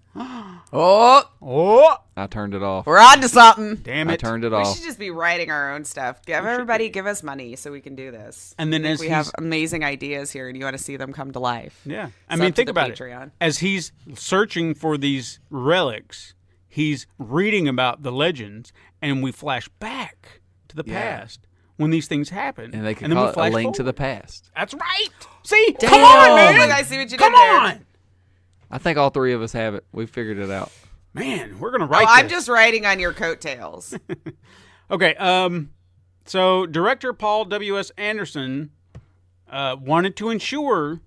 Oh, I turned it off. we're on to something. Damn it. I turned it We off. should just be writing our own stuff. Give us money so we can do this. And then as we have amazing ideas here, and you want to see them come to life. Yeah. I It's mean, up to think the about Patreon. it. As he's searching for these relics, he's reading about the legends, and we flash back to the past when these things happen. And they can then call we it a flash link to forward. the past. That's right. See? Damn. Come on, man. Look, I see what you did Come there. on. I think all three of us have it. We figured it out. Man, we're going to Oh, write I'm this. just writing on your coattails. Okay, so director Paul W.S. Anderson wanted to ensure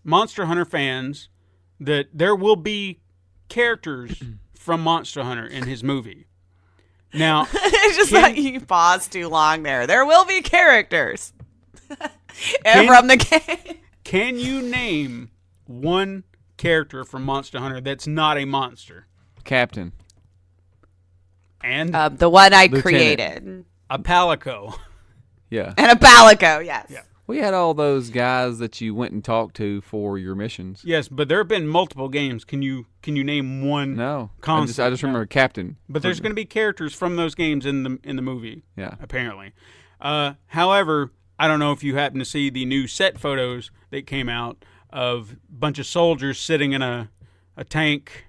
Monster Hunter fans that there will be characters from Monster Hunter in his movie. Now, It's just like you paused too long there. There will be characters from the game. can you name one character from Monster Hunter that's not a monster? Captain. And The one I Lieutenant. created. a Palico. Yeah. And a Palico, yes. Yeah. We had all those guys that you went and talked to for your missions. Yes, but there have been multiple games. Can you name one? No. I Concept, just no. remember Captain. But there's going to be characters from those games in the movie. Yeah. Apparently. However, I don't know if you happen to see the new set photos that came out of a bunch of soldiers sitting in a tank,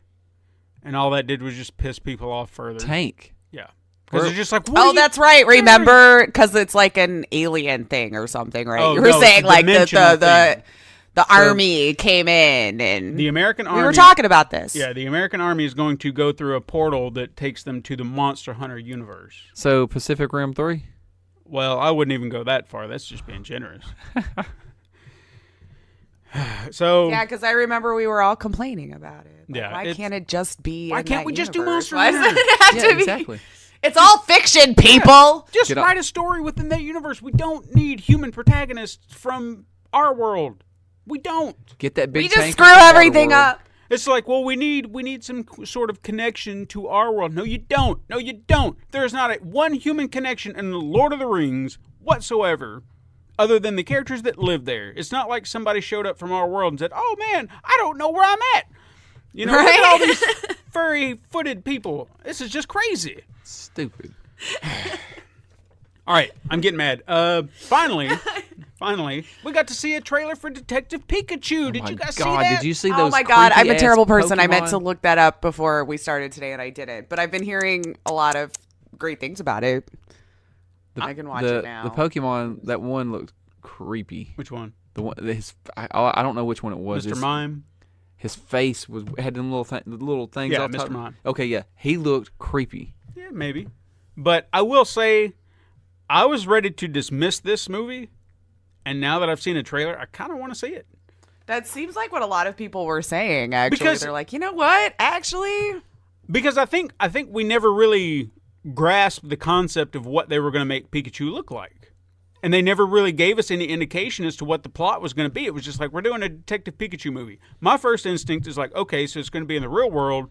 and all that did was just piss people off further. Tank. Yeah. Because they're just like, what Oh, are you that's right. doing? Remember, because it's like an alien thing or something, right? Oh, you were no, saying it's a like dimensional thing. the army came in and The American Army. we were talking about this. Yeah, the American Army is going to go through a portal that takes them to the Monster Hunter universe. So Pacific Rim 3? Well, I wouldn't even go that far. That's just being generous. So Yeah, because I remember we were all complaining about it. Like, Yeah, why it's- can't it just be? why in can't that we just do universe? Monster Why does Hunter? it have Yeah, to be? exactly. It's all fiction, people. just Get up. write a story within that universe. We don't need human protagonists from our world. We don't. Get that big We just tank screw off the everything water world. up. It's like, well, we need some sort of connection to our world. No, you don't. No, you don't. There's not one human connection in the Lord of the Rings whatsoever, other than the characters that live there. It's not like somebody showed up from our world and said, "Oh man, I don't know where I'm at." You know, look at all these furry-footed people. This is just crazy. Stupid. All right, I'm getting mad. Finally, we got to see a trailer for Detective Pikachu. Did My you guys God, see that? did you see those Oh my god, I'm a creepy-ass terrible person. I meant Pokemon? to look that up before we started today, and I didn't. But I've been hearing a lot of great things about it. I can watch it now. The Pokemon, that one looked creepy. Which one? The one, I don't know which one it was. Mr. Mime? His face had them little things. Yeah, all Mr. top. Mime. Okay, yeah, he looked creepy. Yeah, maybe. But I will say, I was ready to dismiss this movie, and now that I've seen a trailer, I kind of want to see it. That seems like what a lot of people were saying. Actually, Because- they're like, you know what? Actually, Because I think we never really grasped the concept of what they were going to make Pikachu look like. And they never really gave us any indication as to what the plot was going to be. It was just like, we're doing a Detective Pikachu movie. My first instinct is like, okay, so it's going to be in the real world.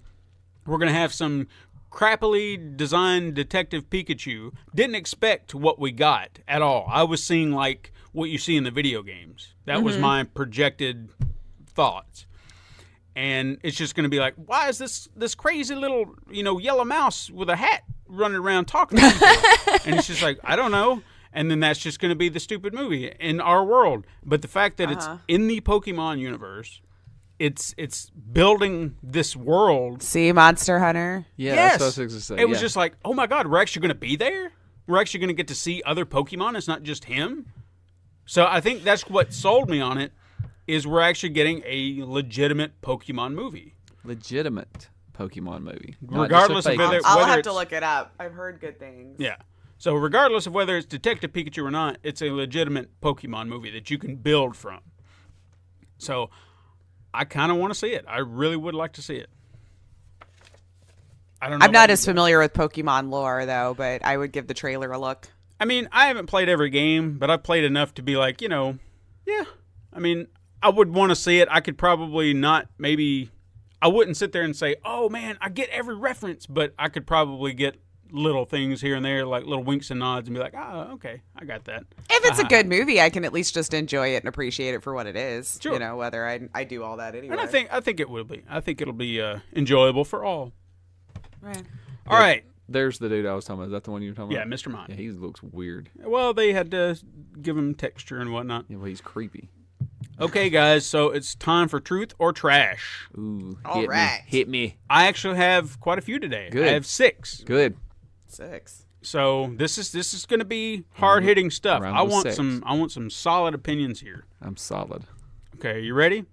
We're going to have some crappily designed Detective Pikachu. Didn't expect what we got at all. I was seeing like what you see in the video games. That was my projected thoughts. And it's just going to be like, why is this crazy little, yellow mouse with a hat running around talking to people? And it's just like, I don't know. And then that's just going to be the stupid movie in our world. But the fact that it's in the Pokemon universe, it's building this world. See, Monster Hunter. Yeah, Yes. that's what I was going to say. It was just like, oh my God, we're actually going to be there? We're actually going to get to see other Pokemon. It's not just him. So I think that's what sold me on it, is we're actually getting a legitimate Pokemon movie. Legitimate Pokemon movie. Regardless of whether I'll have it's, to look it up. I've heard good things. Yeah. So regardless of whether it's Detective Pikachu or not, it's a legitimate Pokemon movie that you can build from. So I kind of want to see it. I really would like to see it. I don't know. I'm not as familiar with Pokemon lore, though, but I would give the trailer a look. I mean, I haven't played every game, but I've played enough to be like, yeah. I mean, I would want to see it. I could probably not, maybe, I wouldn't sit there and say, oh man, I get every reference, but I could probably get little things here and there, like little winks and nods, and be like, okay, I got that. If it's a good movie, I can at least just enjoy it and appreciate it for what it is. Sure. You know, whether I do all that anyway. And I think it will be. I think it'll be enjoyable for all. Right. All right. There's the dude I was talking about. Is that the one you were talking Yeah, about? Mr. Mime. Yeah, he looks weird. Well, they had to give him texture and whatnot. Yeah, well, he's creepy. Okay, guys, so it's time for Truth or Trash. Ooh, All hit right. me. Hit me. I actually have quite a few today. Good. I have 6. Good. 6. So this is going to be hard hitting stuff. Round I with want 6. some solid opinions here. I'm solid. Okay, you ready?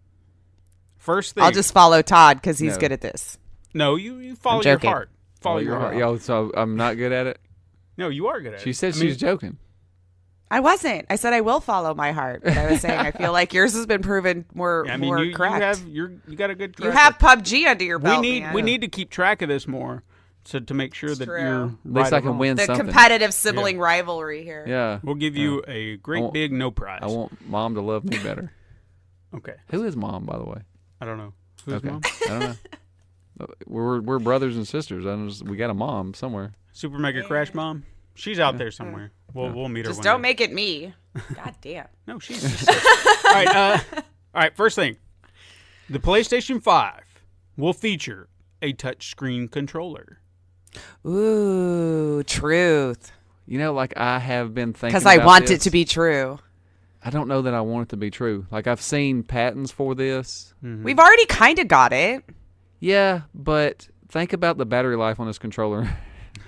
First thing. I'll just follow Todd because he's No. good at this. No, you follow I'm your joking. heart. Follow your heart. Yo, so I'm not good at it? No, you are good at it. She said I she mean, was joking. I wasn't. I said I will follow my heart. But I was saying I feel like yours has been proven more you correct. you got a good track You have PUBG under your belt. we man. need to keep track of this more to make sure that true. you're At right least I or can wrong. win the something. competitive sibling rivalry here. Yeah. We'll give you a great big no prize. I want Mom to love me better. Okay. Who is Mom, by the way? I don't know. Who's Okay. mom? I don't know. We're brothers and sisters. We got a mom somewhere. Super Mega Crash Mom? She's out there somewhere. We'll meet her Just one don't day. make it me. God damn. No, she's all right, all right, first thing. The PlayStation 5 will feature a touchscreen controller. Ooh, truth. You know, like I have been thinking Because I about want this. it to be true. I don't know that I want it to be true. Like I've seen patents for this. We've already kind of got it. Yeah, but think about the battery life on this controller.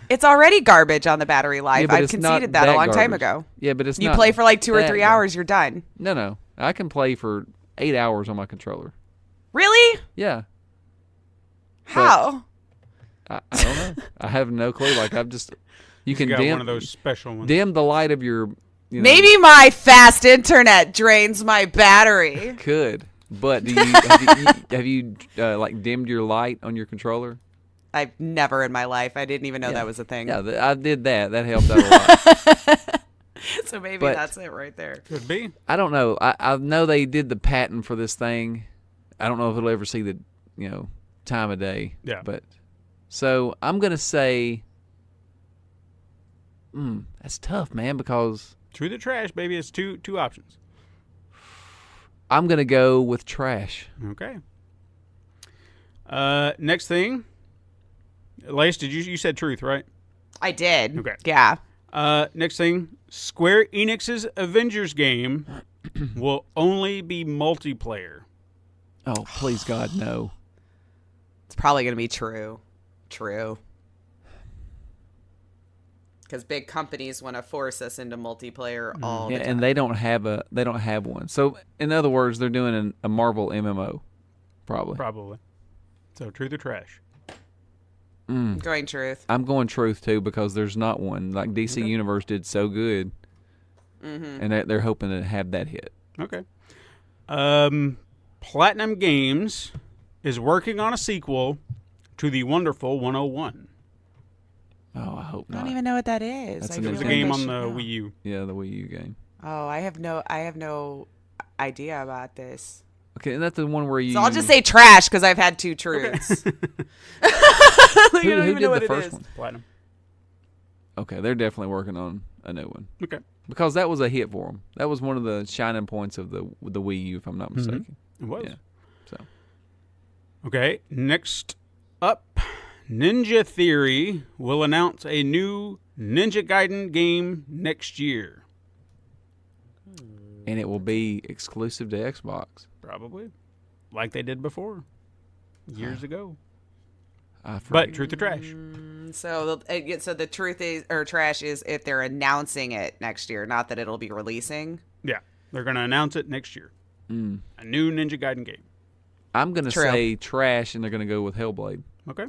It's already garbage on the battery life. Yeah, but I've it's conceded not that a long time garbage. ago. Yeah, but it's You not play for like 2 or that 3 garbage. hours, you're done. No. I can play for 8 hours on my controller. Really? Yeah. How? I don't know. I have no clue. Like I've just you can got dim one of those special ones. dim the light of your Maybe my fast internet drains my battery. could. But do you have you like dimmed your light on your controller? I've never in my life. I didn't even know that was a thing. Yeah, I did that. That helped out a lot. So maybe But- that's it right there. Could be. I don't know. I know they did the patent for this thing. I don't know if it'll ever see the time of day. Yeah. But so I'm gonna say, that's tough, man, because Truth or Trash, baby. It's two options. I'm gonna go with trash. Okay. Next thing. Lace, did you said Truth, right? I did. Okay. Yeah. Next thing, Square Enix's Avengers game will only be multiplayer. Oh, please God, no. It's probably going to be true. True. Because big companies want to force us into multiplayer all the Yeah, time. and they don't have one. So in other words, they're doing a Marvel MMO, probably. Probably. So Truth or Trash. Going truth. I'm going truth too because there's not one. Like DC Universe did so good, and they're hoping to have that hit. Okay. Platinum Games is working on a sequel to The Wonderful 101. Oh, I hope I not. don't even know what that is. That's I an feel It was a like game I on should the know. Wii U. Yeah, the Wii U game. Oh, I have no idea about this. Okay, and that's the one where you. So I'll just say trash because I've had 2 truths. Like, I don't who even did know what the it first is. one? Platinum. Okay, they're definitely working on a new one Okay. because that was a hit for them. That was one of the shining points of the Wii U, if I'm not mistaken. It was. Yeah. So Okay. Next up, Ninja Theory will announce a new Ninja Gaiden game next year. and it will be exclusive to Xbox. Probably. like they did before, years ago. I But forget. truth or trash? So the truth is, or trash is, if they're announcing it next year, not that it'll be releasing. Yeah, they're going to announce it next year. A new Ninja Gaiden game. I'm gonna True. say trash, and they're gonna go with Hellblade. Okay.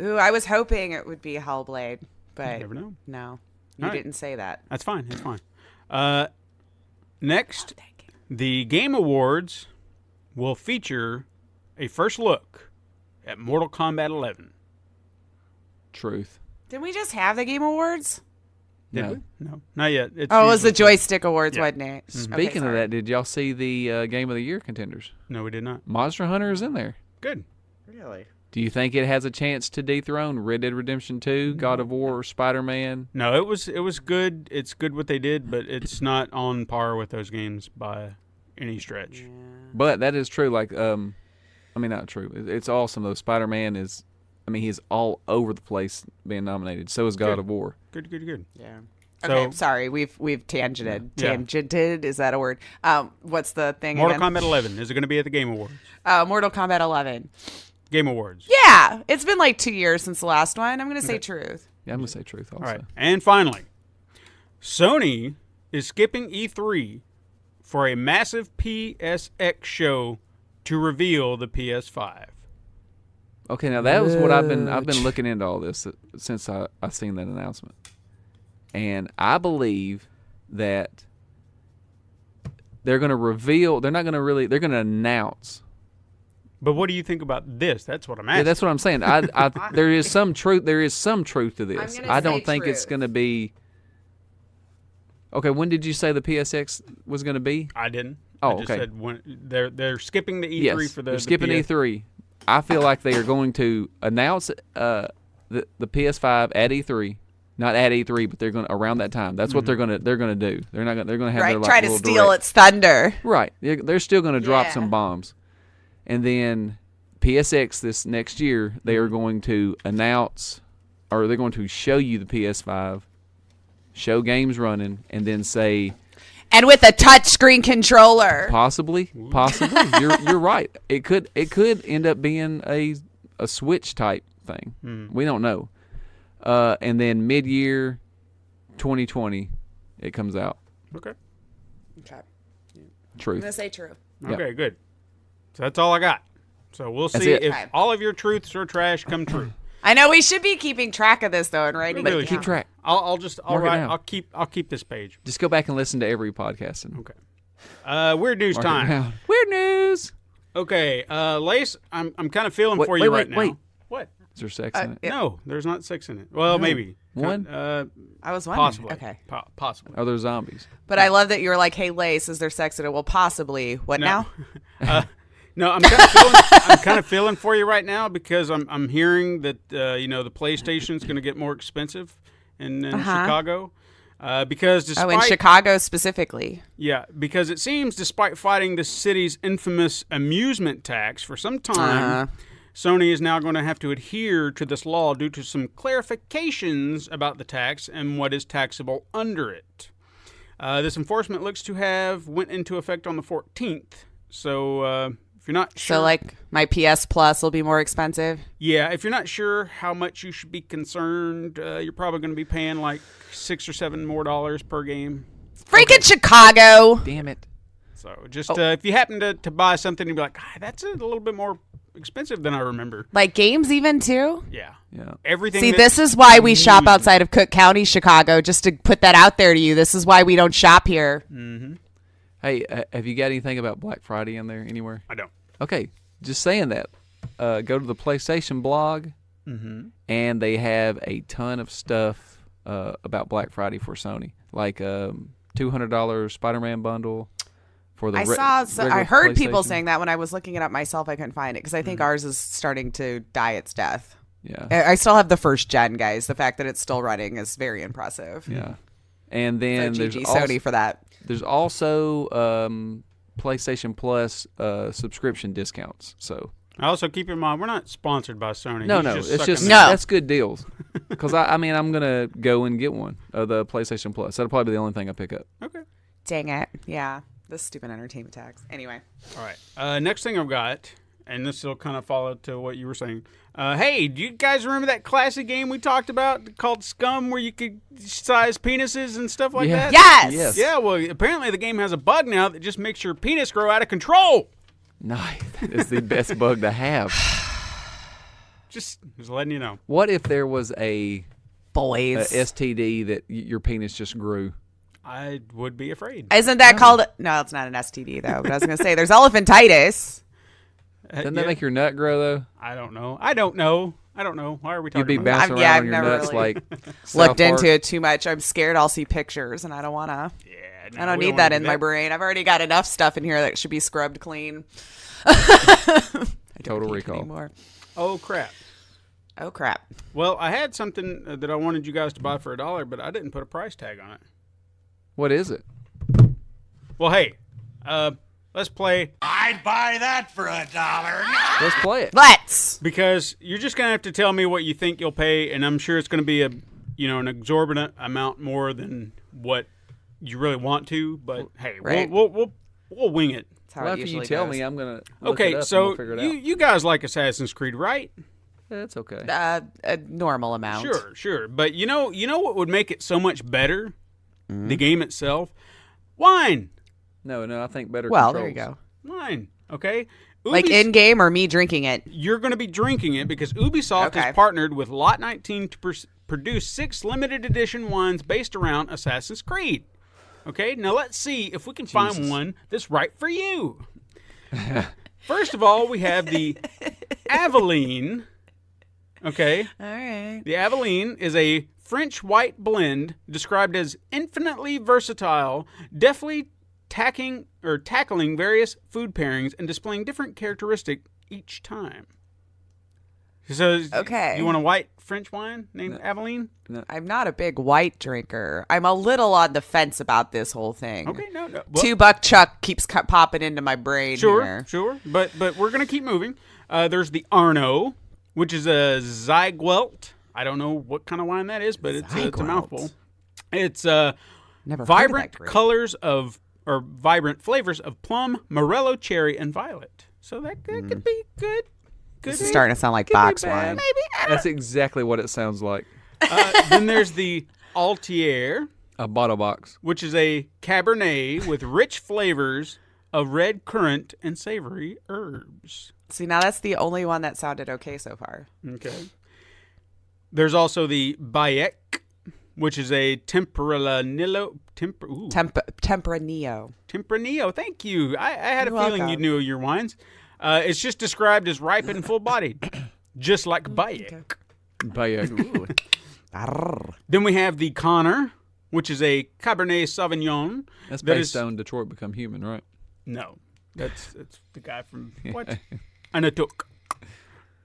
Ooh, I was hoping it would be Hellblade, You but never know. no, you All right. didn't say that. That's fine. That's fine. Next, the Game Awards will feature a first look at Mortal Kombat 11. Truth. Didn't we just have the Game Awards? Did No. we? No, not yet. It's Oh, it was the usually- Joystick Awards, Yeah. wasn't it? Speaking of that, did y'all see the Game of the Year contenders? No, we did not. Monster Hunter is in there. Good. Really? Do you think it has a chance to dethrone Red Dead Redemption 2, God of War, Spider-Man? No, it was good. It's good what they did, but it's not on par with those games by any stretch. But that is true. Like, I mean, not true. It's awesome though. Spider-Man is, I mean, he's all over the place being nominated. So is God Good. of War. Good, good, good. Yeah. So- Okay, sorry, we've tangented. Yeah. Tangented, is that a word? What's the thing Mortal again? Kombat 11. Is it going to be at the Game Awards? Mortal Kombat 11. Game Awards. Yeah, it's been like 2 years since the last one. I'm going to say truth. Yeah, I'm gonna say truth also. All right. And finally, Sony is skipping E3 for a massive PSX show to reveal the PS5. Okay, now that was what I've been looking into all this since I seen that announcement, and I believe that they're gonna reveal. They're not gonna really. They're gonna announce. But what do you think about this? That's what I'm asking. Yeah, that's what I'm saying. There is some truth. There is some truth to this. gonna I say don't think it's truth. going to be. Okay, when did you say the PSX was going to be? I didn't. Oh, I just okay. said when they're skipping the E3 Yes, for the they're skipping the PS. E3. I feel like they are going to announce the PS5 at E3, not at E3, but they're going to around that time. That's what they're going to do. They're not. They're going to have their Right, like, try to little steal direct. its thunder. Right. They're still going to drop Yeah. some bombs. And then PSX this next year, they are going to announce, or they're going to show you the PS5, show games running, and then say And with a touchscreen controller. possibly. You're right. It could end up being a Switch type thing. We don't know. And then mid-year 2020, it comes out. Okay. Okay. Truth. I'm going to say true. Yep. Okay, good. So that's all I got. So we'll That's see it. if Okay. all of your truths or trash come true. I know we should be keeping track of this, though, and writing But it really down. Keep track. I'll Mark it write. down. I'll keep this page. Just go back and listen to every podcast. And Okay. Weird news mark it time. down. Weird news. Okay, Lace, I'm kind of feeling Wait, for you wait, right wait, now. wait. What? Is there sex in it? Yeah. No, there's not 6 in it. Well, maybe One? I was wondering. Possibly. Okay. Possibly. Are there zombies? But I love that you were like, hey, Lace, is there sex in it? Well, possibly. What No. now? No, I'm kind of feeling for you right now because I'm hearing that the PlayStation's going to get more expensive in Chicago. Because Oh, despite in Chicago specifically. Yeah, because it seems despite fighting the city's infamous amusement tax for some time, Sony is now going to have to adhere to this law due to some clarifications about the tax and what is taxable under it. This enforcement looks to have went into effect on the 14th. So if you're not sure, So, like, my PS Plus will be more expensive? yeah, if you're not sure how much you should be concerned, you're probably going to be paying like $6 or $7 more per game. Freaking Chicago! Damn it. So just if you happen to buy something, you'd be like, that's a little bit more expensive than I remember. Like, games even, too? Yeah. Yeah. Everything. See, that- this is why we shop outside of Cook County, Chicago, just to put that out there to you. This is why we don't shop here. Hey, have you got anything about Black Friday in there anywhere? I don't. Okay, just saying that. Go to the PlayStation blog, and they have a ton of stuff about Black Friday for Sony, like $200 Spider-Man bundle for the. I heard people PlayStation. saying that when I was looking it up myself. I couldn't find it because I think ours is starting to die its death. Yeah. I still have the first gen, guys. The fact that it's still running is very impressive. Yeah. And So then GG Sony for that. there's also PlayStation Plus subscription discounts. So Also, keep in mind, we're not sponsored by Sony. no, He's it's just sucking No. that's good deals. Because I mean I'm gonna go and get one of the PlayStation Plus. That'll probably be the only thing I pick up. Okay. Dang it. Yeah. This stupid entertainment tax. Anyway. All right. Next thing I've got, and this will kind of follow to what you were saying. Hey, do you guys remember that classic game we talked about called Scum, where you could size penises and stuff like that? Yes. Yeah. Well, apparently the game has a bug now that just makes your penis grow out of control. Nice. It's the best bug to have. Just letting you know. What if there was a Boys. STD that your penis just grew? I would be afraid. Isn't that called... No, it's not an STD, though. But I was going to say, there's elephantitis. Doesn't that make your nut grow, though? I don't know. Why are we talking You'd be about bouncing around on your nuts really like looked into it too much. I'm scared I'll see pictures, and I don't want to. Yeah, I don't need that in my brain. I've already got enough stuff in here that should be scrubbed clean. Total recall. Oh, crap. Oh, crap. Well, I had something that I wanted you guys to buy for $1, but I didn't put a price tag on it. What is it? Well, hey, let's play. I'd buy that for $1. Let's play it. Let's. Because you're just going to have to tell me what you think you'll pay, and I'm sure it's going to be an exorbitant amount more than what you really want to, but hey, right. we'll wing it. That's how Well, it after usually you tell goes. me, I'm going to look Okay, it up so and we'll figure it out. you guys like Assassin's Creed, right? That's okay. A normal amount. Sure. But you know what would make it so much better? The game itself? Wine. No, I think better Well, controls. there you go. Wine, okay? Like in game or me drinking it? You're going to be drinking it because Ubisoft Okay. has partnered with Lot 19 to produce 6 limited edition wines based around Assassin's Creed. Okay, now let's see if we can find one that's right for you. First of all, we have the Aveline. Okay. All right. The Aveline is a French white blend described as infinitely versatile, deftly tackling various food pairings and displaying different characteristics each time. So, Okay. You want a white French wine named Aveline? I'm not a big white drinker. I'm a little on the fence about this whole thing. Okay, no. Well, $2 Chuck keeps popping into my brain here. Sure. But we're gonna keep moving. There's the Arno, which is a Zygwelt. I don't know what kind of wine that is, but it's a Zygwelt. mouthful. It's Never heard of vibrant that grape. vibrant flavors of plum, morello, cherry, and violet. So that could be good. This is starting to sound like box wine. That's exactly what it sounds like. Then there's the Altier, A bottle box. which is a Cabernet with rich flavors of red currant and savory herbs. See, now that's the only one that sounded okay so far. Okay. There's also the Bayek, which is a Tempranillo. Tempranillo. Thank you. I had You're a feeling welcome. you knew your wines. It's just described as ripe and full-bodied, just like Bayek. Then we have the Connor, which is a Cabernet Sauvignon. That's that based is- on Detroit Become Human, right? No, that's the guy from what? Anatuk,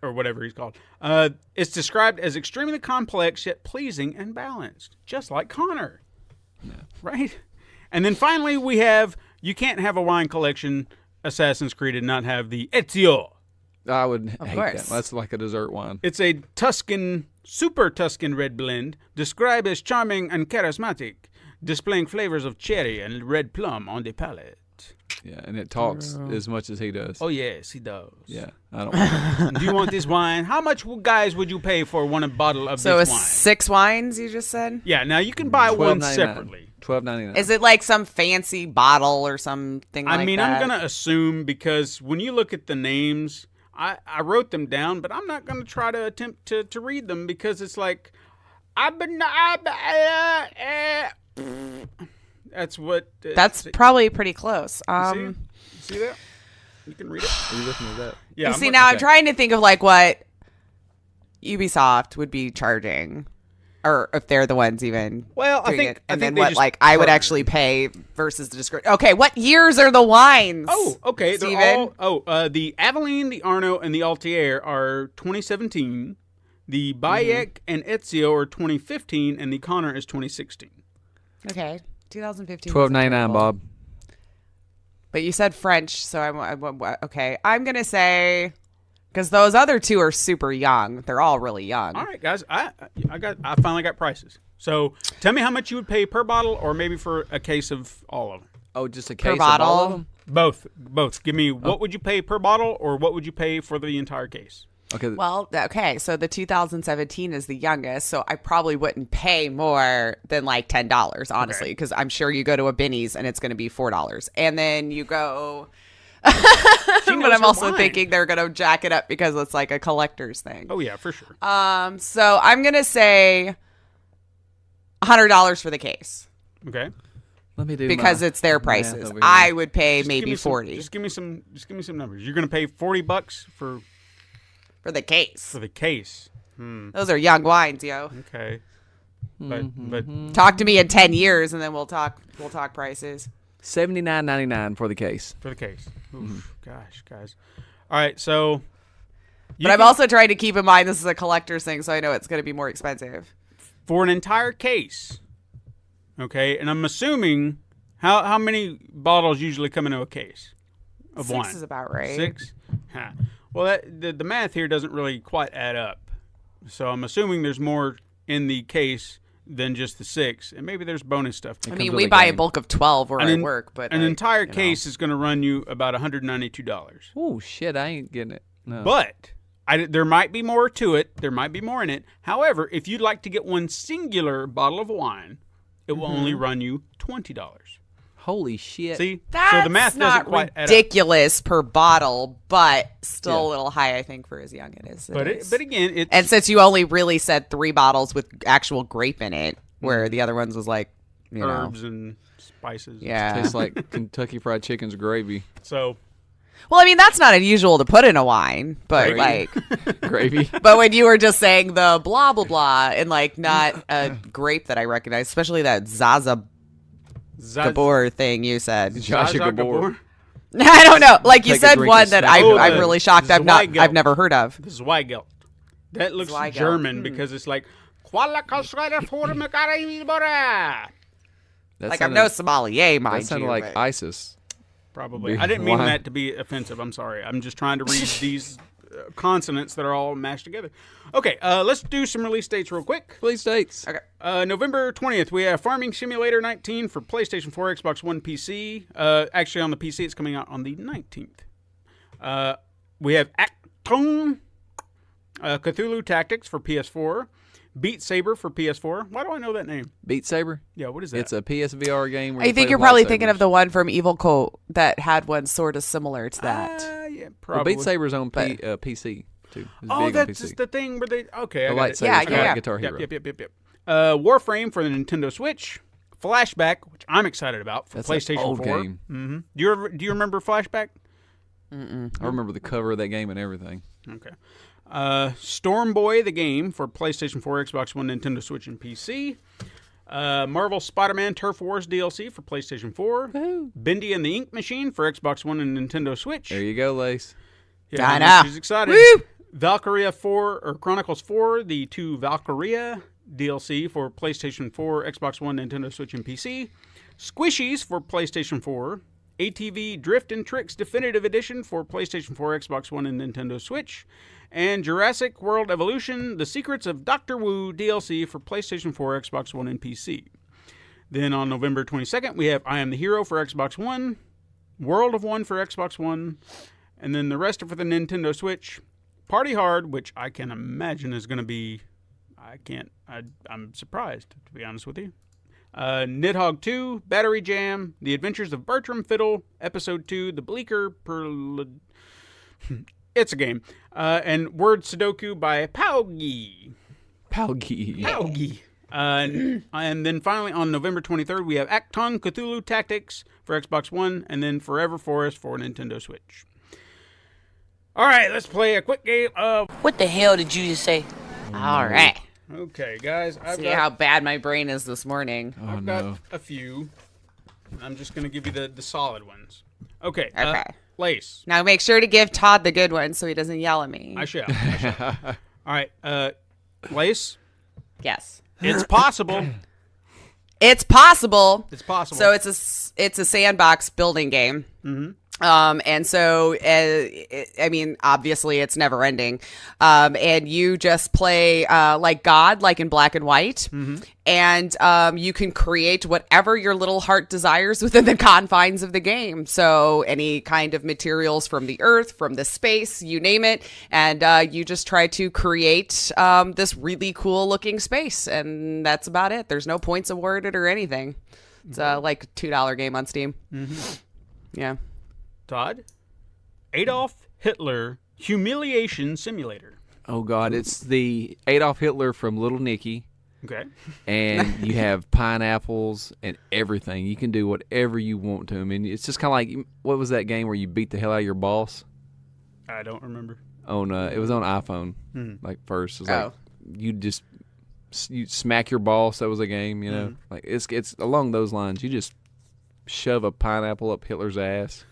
or whatever he's called. It's described as extremely complex yet pleasing and balanced, just like Connor. Right? And then finally we have, you can't have a wine collection, Assassin's Creed, and not have the Ezio. I would hate that. course. That's like a dessert wine. It's a super Tuscan red blend, described as charming and charismatic, displaying flavors of cherry and red plum on the palate. Yeah, and it talks as much as he does. Oh, yes, he does. Yeah, I don't want Do you want this wine? How much, guys, would you pay for one bottle of So this it's wine? 6 wines, you just said? Yeah, now you can buy one $12.99. separately. $12.99. Is it like some fancy bottle or something like that? I mean, I'm going to assume, because when you look at the names, I wrote them down, but I'm not going to try to attempt to read them, because it's like, that's what... That's probably pretty close. You see that? You can read it. Are you looking at that? Yeah. You see, I'm now looking- I'm trying to think of like what Ubisoft would be charging, or if they're the ones even. Well, I doing think it. And then they what just like I would partnered. actually pay versus the description. Okay, what years are the wines? Oh, okay. They're Steven? all. The Aveline, the Arno, and the Altier are 2017. The Bayek and Ezio are 2015, and the Connor is 2016. Okay, 2015. $12.99, Bob. But you said French, so I'm okay. I'm gonna say because those other two are super young. They're all really young. All right, guys. I finally got prices. So tell me how much you would pay per bottle, or maybe for a case of all of them. Oh, just a Per case of all bottle? of them? Both. Give me what would you pay per bottle, or what would you pay for the entire case? Okay. Well, okay, so the 2017 is the youngest, so I probably wouldn't pay more than like $10, honestly, because I'm sure you go to a Binny's and it's going to be $4. And then you go... but I'm also thinking they're going to jack it up because it's like a collector's thing. Oh, yeah, for sure. So I'm going to say $100 for the case. Okay. Let me do because my it's their math prices. over here. I would pay Just maybe give me 40 Just give me some numbers. You're going to pay $40 for for the case. the case. Those are young wines, yo. Okay. But Talk to me in 10 years and then we'll talk prices. $79.99 for the case. for the case. Oof, gosh, guys. All right, so But I'm also trying to keep in mind this is a collector's thing, so I know it's going to be more expensive. for an entire case. Okay, and I'm assuming how many bottles usually come into a case of wine? 6 is about right. 6? Huh. Well, the math here doesn't really quite add up. So I'm assuming there's more in the case than just the 6, and maybe there's bonus stuff. I comes mean, with we a buy a game. bulk of 12 where I An- work, but An entire you know. case is going to run you about $192. Oh, shit, I ain't getting it. No. But there might be more to it. There might be more in it. However, if you'd like to get one singular bottle of wine, it will only run you $20. Holy shit. See? That's so the math doesn't not quite add up. ridiculous per bottle, but still Yeah. a little high, I think, for as young it is. But again, it's And since you only really said 3 bottles with actual grape in it, where the other ones was like, you know, herbs and spices. yeah. Tastes like Kentucky Fried Chicken's gravy. So Well, I mean, that's not unusual to put in a wine, but Right. like, Gravy. but when you were just saying the blah blah blah and like not a grape that I recognize, especially that Zaza Gabor thing you said. Zsa Zsa Gabor. I don't know. Like you Take a said drink one and that snack on I'm it. really shocked Zweigelt. I've never heard of. the Zweigelt. That looks Zweigelt. German because it's like That Like sounded, I'm no sommelier, That mind sounded you. like but- ISIS. Probably. Beer I didn't mean wine. that to be offensive. I'm sorry. I'm just trying to read these consonants that are all mashed together. Okay, let's do some release dates real quick. Please states. Okay. November 20th, we have Farming Simulator 19 for PlayStation 4, Xbox One, PC. Actually, on the PC, it's coming out on the 19th. We have Actung Cthulhu Tactics for PS4. Beat Saber for PS4. Why do I know that name? Beat Saber. Yeah, what is that? It's a PSVR game. Where I you think play you're with probably thinking of lightsabers. the one from Evil Coat that had one sort of similar to that. Yeah, Well, probably. Beat Saber's on But- PC too. It's Oh, big on that's PC. just the thing where they... Okay, The I got it. lightsabers Yeah, from yeah. Guitar Hero. Yep. Warframe for the Nintendo Switch. Flashback, which I'm excited about, for That's an PlayStation old 4. game. Mm-hmm. Do you remember Flashback? I remember the cover of that game and everything. Okay. Storm Boy, the game, for PlayStation 4, Xbox One, Nintendo Switch, and PC. Marvel Spider-Man Turf Wars DLC for PlayStation 4. Woohoo. Bendy and the Ink Machine for Xbox One and Nintendo Switch. There you go, Lace. Yeah, I know. She's excited. Woo! Valkyria 4 or Chronicles 4, the 2 Valkyria DLC for PlayStation 4, Xbox One, Nintendo Switch, and PC. Squishies for PlayStation 4. ATV Drift and Tricks Definitive Edition for PlayStation 4, Xbox One, and Nintendo Switch. And Jurassic World Evolution, The Secrets of Dr. Wu DLC for PlayStation 4, Xbox One, and PC. Then on November 22nd, we have I Am the Hero for Xbox One, World of One for Xbox One, and then the rest are for the Nintendo Switch. Party Hard, which I can imagine is going to be... I'm surprised, to be honest with you. Nidhogg 2, Battery Jam, The Adventures of Bertram Fiddle, Episode 2, The Bleaker It's a game. And Word Sudoku by Paugi. Palgi. And then finally on November 23rd, we have Actung Cthulhu Tactics for Xbox One, and then Forever Forest for Nintendo Switch. All right, let's play a quick game of... What the hell did you just say? All right. Okay, guys, I've See got... how bad my brain is this morning. Oh, I've no. got a few. I'm just going to give you the solid ones. Okay. Okay. Lace. Now make sure to give Todd the good one so he doesn't yell at me. I shall. All right. Lace. Yes. It's possible. It's possible. It's possible. So it's a sandbox building game. And so, I mean, obviously it's never ending. And you just play, like God, like in black and white. And, you can create whatever your little heart desires within the confines of the game. So any kind of materials from the earth, from the space, you name it. And, you just try to create, this really cool looking space. And that's about it. There's no points awarded or anything. It's, like a $2 game on Steam. Yeah. Todd? Adolf Hitler Humiliation Simulator. Oh, God. It's the Adolf Hitler from Little Nicky. Okay. And you have pineapples and everything. You can do whatever you want to. I mean, it's just kind of like, what was that game where you beat the hell out of your boss? I don't remember. It was on iPhone, like first. It was like, you smack your boss. That was a game, you know? Like, it's along those lines. You just shove a pineapple up Hitler's ass.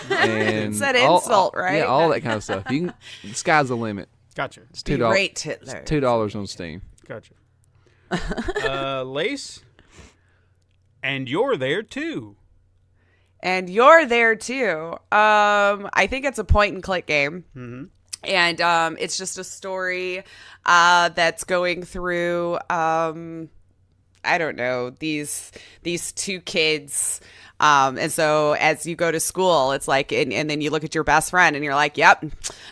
And it's an insult, right? Yeah, all that kind of stuff. The sky's the limit. Gotcha. It's $2. Great Hitler. It's $2 on Steam. Gotcha. Lace. And you're there too. And you're there too. I think it's a point and click game. And it's just a story that's going through I don't know, these two kids. And so as you go to school, it's like, and then you look at your best friend and you're like, yep,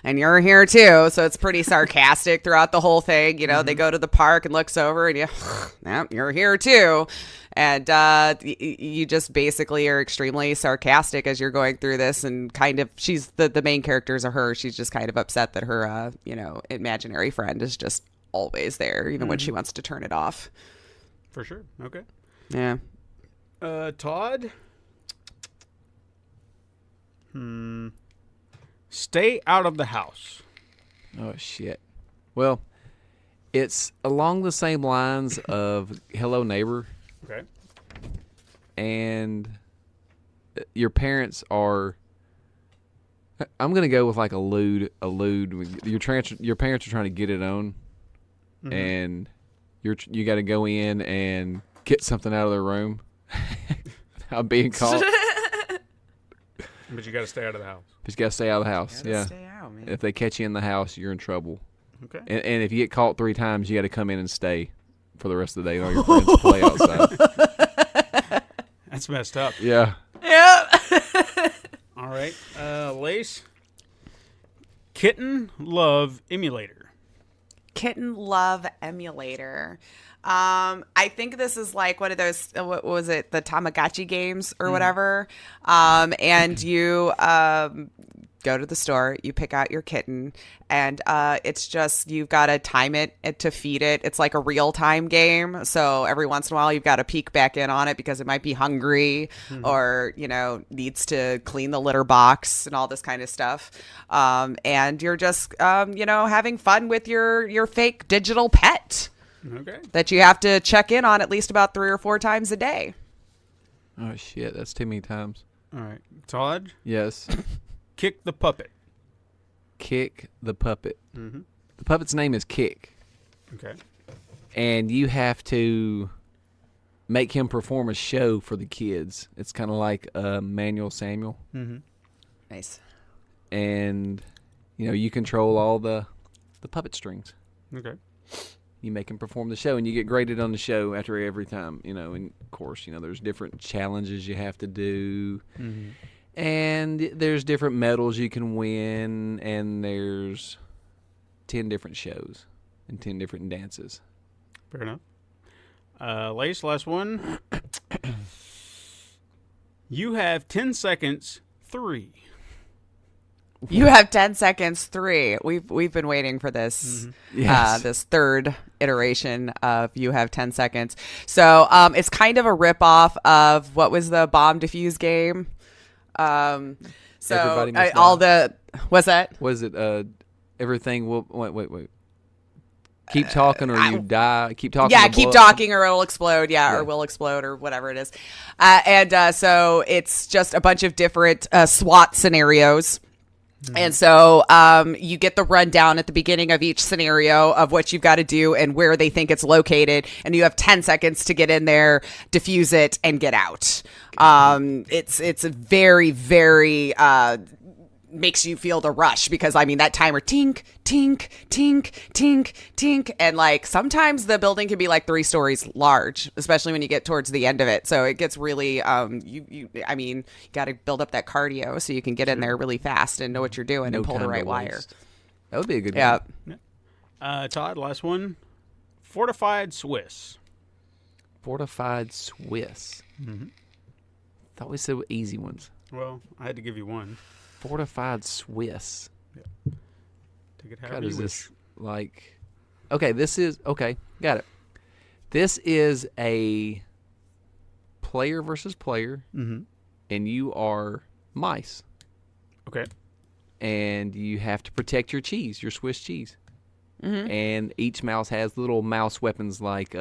and you're here too. So it's pretty sarcastic throughout the whole thing. You know, they go to the park and looks over and yep, you're here too. And you just basically are extremely sarcastic as you're going through this, and kind of, she's the main characters are her. She's just kind of upset that her, imaginary friend is just always there, even when she wants to turn it off. For sure. Okay. Yeah. Todd? Stay out of the house. Oh, shit. Well, it's along the same lines of Hello Neighbor. Okay. And your parents are... I'm going to go with like a lewd. Your parents are trying to get it on. And you got to go in and get something out of their room. I'm being caught. But you got to stay out of the house. But you got to stay out of the house. Yeah. Stay out, man. If they catch you in the house, you're in trouble. Okay. And if you get caught 3 times, you got to come in and stay for the rest of the day. All your friends play outside. That's messed up. Yeah. Yeah. All right. Lace. Kitten Love Emulator. Kitten Love Emulator. I think this is like one of those, what was it, the Tamagotchi games or whatever. And you go to the store, you pick out your kitten, and it's just, you've got to time it to feed it. It's like a real-time game. So every once in a while, you've got to peek back in on it because it might be hungry or, needs to clean the litter box and all this kind of stuff. And you're just, having fun with your fake digital pet. Okay. That you have to check in on at least about 3 or 4 times a day. Oh, shit. That's too many times. All right. Todd. Yes. Kick the Puppet. Kick the Puppet. The puppet's name is Kick. Okay. And you have to make him perform a show for the kids. It's kind of like Manuel Samuel. Nice. And, you control all the puppet strings. Okay. You make him perform the show, and you get graded on the show after every time, and of course, there's different challenges you have to do, and there's different medals you can win, and there's 10 different shows and 10 different dances. Fair enough. Lace, last one. You have 10 seconds, 3. You have 10 seconds, 3. We've been waiting for this, Yes. this third iteration of You Have 10 Seconds. So it's kind of a ripoff of what was the bomb defuse game. Everybody So Must all Die. what's that? Was it everything will wait. Keep talking or you die. Keep talking. Yeah, or keep blow up. talking or it'll explode. Yeah, or will explode or whatever it is. And so it's just a bunch of different SWAT scenarios. And so you get the rundown at the beginning of each scenario of what you've got to do and where they think it's located. And you have 10 seconds to get in there, defuse it, and get out. It's a very, very makes you feel the rush because, I mean, that timer tink, tink, tink, tink, tink. And like sometimes the building can be like 3 stories large, especially when you get towards the end of it. So it gets really, you got to build up that cardio so you can get in there really fast and know what you're doing and pull the right wire. That would be a good game. Todd, last one. Fortified Swiss. Fortified Swiss. Mm-hmm. Thought we said easy ones. Well, I had to give you one. Fortified Swiss. Yeah. Take it however you wish. Like, okay, got it. This is a player versus player, and you are mice. Okay. And you have to protect your cheese, your Swiss cheese. And each mouse has little mouse weapons like,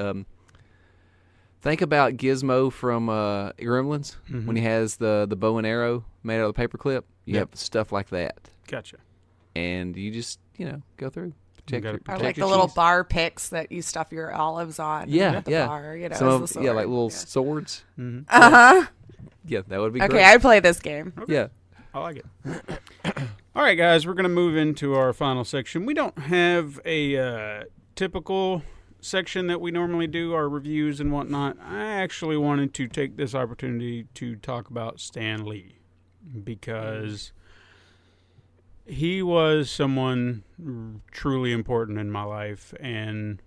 think about Gizmo from Gremlins when he has the bow and arrow made out of the paperclip. You have stuff like that. Gotcha. And you just, go through. Protect or like the your little cheese. bar picks that you stuff your olives on. Yeah, at the bar, like little swords. Uh-huh. Yeah, that would be great. Okay, I'd play this game. Okay. Yeah. I like it. All right, guys, we're going to move into our final section. We don't have a typical section that we normally do, our reviews and whatnot. I actually wanted to take this opportunity to talk about Stan Lee because he was someone truly important in my life, and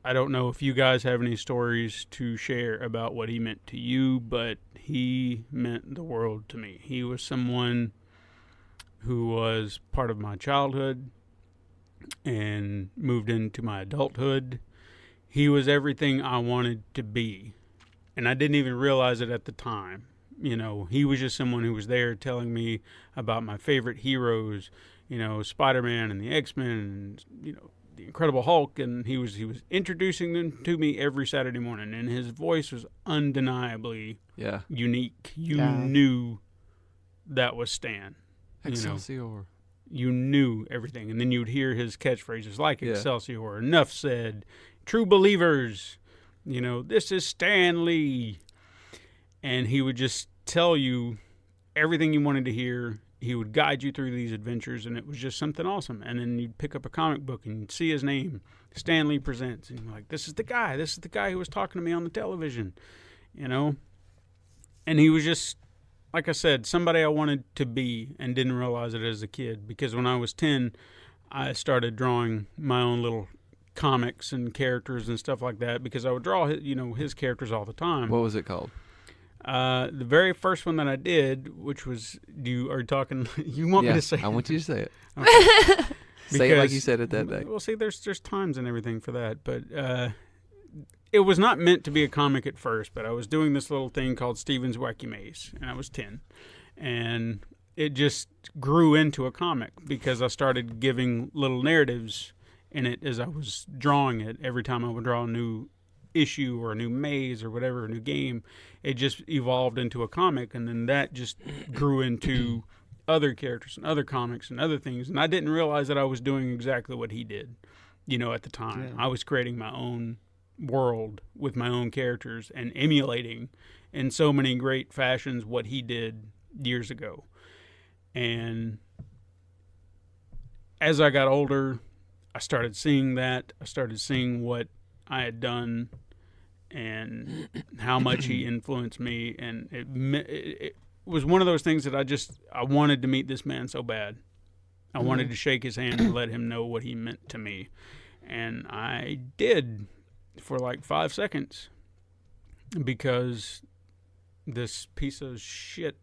I don't know if you guys have any stories to share about what he meant to you, but he meant the world to me. He was someone who was part of my childhood and moved into my adulthood. He was everything I wanted to be, and I didn't even realize it at the time. He was just someone who was there telling me about my favorite heroes, Spider-Man and the X-Men and, the Incredible Hulk, and he was introducing them to me every Saturday morning, and his voice was undeniably unique. You knew that was Stan. Excelsior. You knew everything, and then you'd hear his catchphrases like Excelsior, enough said, true believers, this is Stan Lee. And he would just tell you everything you wanted to hear. He would guide you through these adventures, and it was just something awesome. And then you'd pick up a comic book, and you'd see his name, Stan Lee Presents. And you're like, this is the guy. This is the guy who was talking to me on the television, And he was just, like I said, somebody I wanted to be and didn't realize it as a kid. Because when I was 10, I started drawing my own little comics and characters and stuff like that because I would draw his characters all the time. What was it called? The very first one that I did, which was, you want me to say it? I want you to say it. Okay. Say it like you said it that day. Well, see, there's times and everything for that, but it was not meant to be a comic at first, but I was doing this little thing called Steven's Wacky Maze, and I was 10, and it just grew into a comic because I started giving little narratives in it as I was drawing it. Every time I would draw a new issue or a new maze or whatever, a new game, it just evolved into a comic, and then that just grew into other characters and other comics and other things, and I didn't realize that I was doing exactly what he did, at the time. Yeah. I was creating my own world with my own characters and emulating in so many great fashions what he did years ago. And as I got older, I started seeing that. I started seeing what I had done and how much he influenced me. And it was one of those things that I wanted to meet this man so bad. I wanted to shake his hand and let him know what he meant to me. And I did for like 5 seconds because this piece of shit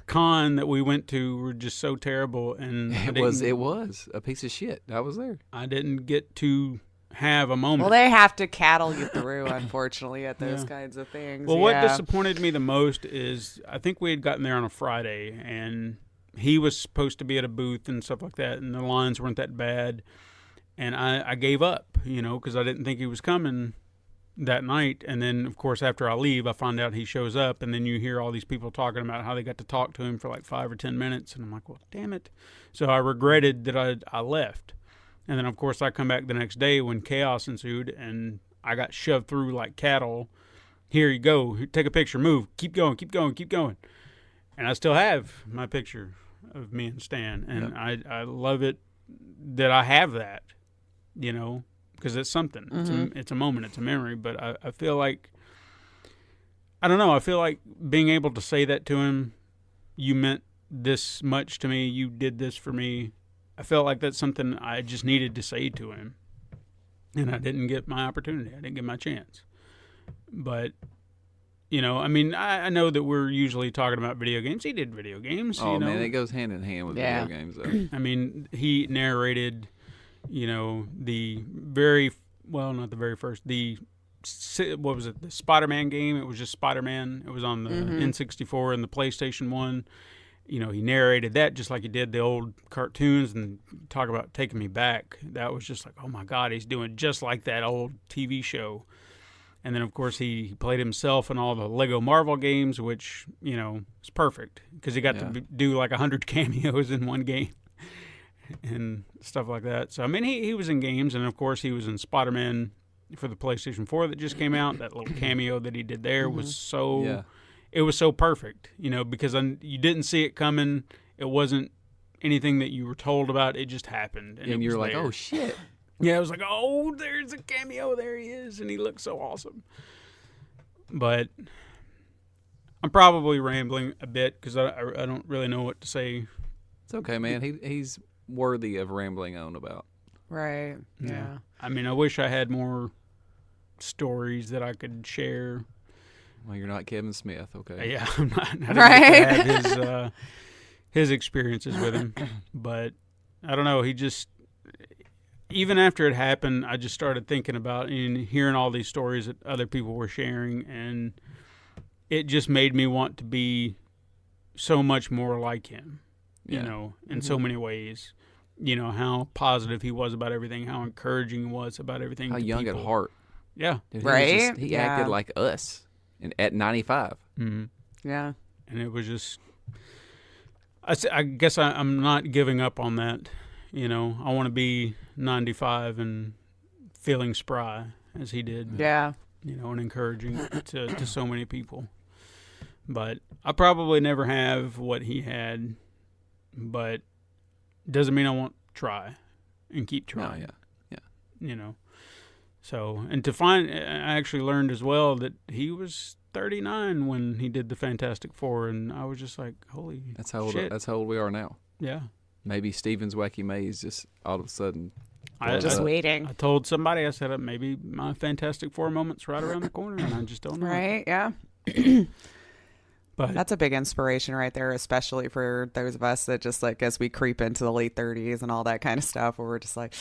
con that we went to were just so terrible. And it was a piece of shit. I was there. I didn't get to have a moment. Well, they have to cattle you through, unfortunately, at those kinds of things. Well, what disappointed me the most is I think we had gotten there on a Friday, and he was supposed to be at a booth and stuff like that, and the lines weren't that bad. And I gave up, because I didn't think he was coming, that night. And then, of course, after I leave, I find out he shows up, and then you hear all these people talking about how they got to talk to him for like 5 or 10 minutes. And I'm like, well, damn it. So I regretted that I left. And then, of course, I come back the next day when chaos ensued, and I got shoved through like cattle. Here you go. Take a picture. Move. Keep going. Keep going. Keep going. And I still have my picture of me and Stan. And I love it that I have that, you know, because it's something. It's a moment. It's a memory. But I feel like, I don't know. I feel like being able to say that to him, you meant this much to me. You did this for me. I felt like that's something I just needed to say to him. And I didn't get my opportunity. I didn't get my chance. But, you know, I mean, I know that we're usually talking about video games. He did video games. Oh, you know? man, it goes hand in hand with video games, though. I mean, he narrated, you know, not the very first, what was it, the Spider-Man game? It was just Spider-Man. It was on the N64 and the PlayStation 1. You know, he narrated that just like he did the old cartoons, and talk about taking me back. That was just like, oh my God, he's doing just like that old TV show. And then, of course, he played himself in all the Lego Marvel games, which, you know, is perfect because he got to do like 100 cameos in one game and stuff like that. So, I mean, he was in games, and, of course, he was in Spider-Man for the PlayStation 4 that just came out. That little cameo that he did there was so... Yeah. It was so perfect, you know, because you didn't see it coming. It wasn't anything that you were told about. It just happened. And you're like, oh, shit. Yeah, I was like, oh, there's a cameo. There he is. And he looks so awesome. But I'm probably rambling a bit because I don't really know what to say. It's okay, man. He's worthy of rambling on about. Right. Yeah. I mean, I wish I had more stories that I could share. Well, you're not Kevin Smith, okay? Yeah, I'm not. I didn't get to have his experiences with him, but I don't know. He just, even after it happened, I just started thinking about and hearing all these stories that other people were sharing, and it just made me want to be so much more like him, you know, in so many ways. You know, how positive he was about everything, how encouraging he was about everything. How young people. At heart. Yeah. Dude, right? He acted like us. At 95. Mm-hmm. Yeah. And it was just, I guess I'm not giving up on that. You know, I want to be 95 and feeling spry as he did. Yeah. You know, and encouraging to so many people. But I probably never have what he had, but doesn't mean I won't try and keep trying. No, yeah. You know. So, and to find, I actually learned as well that he was 39 when he did the Fantastic Four, and I was just like, holy shit. That's how old we are now. Yeah. Maybe Steven's Wacky Maze just all of a sudden. Just waiting. I told somebody, I said, maybe my Fantastic Four moment's right around the corner, and I just don't know. Right, yeah. But that's a big inspiration right there, especially for those of us that just like, as we creep into the late 30s and all that kind of stuff, where we're just like...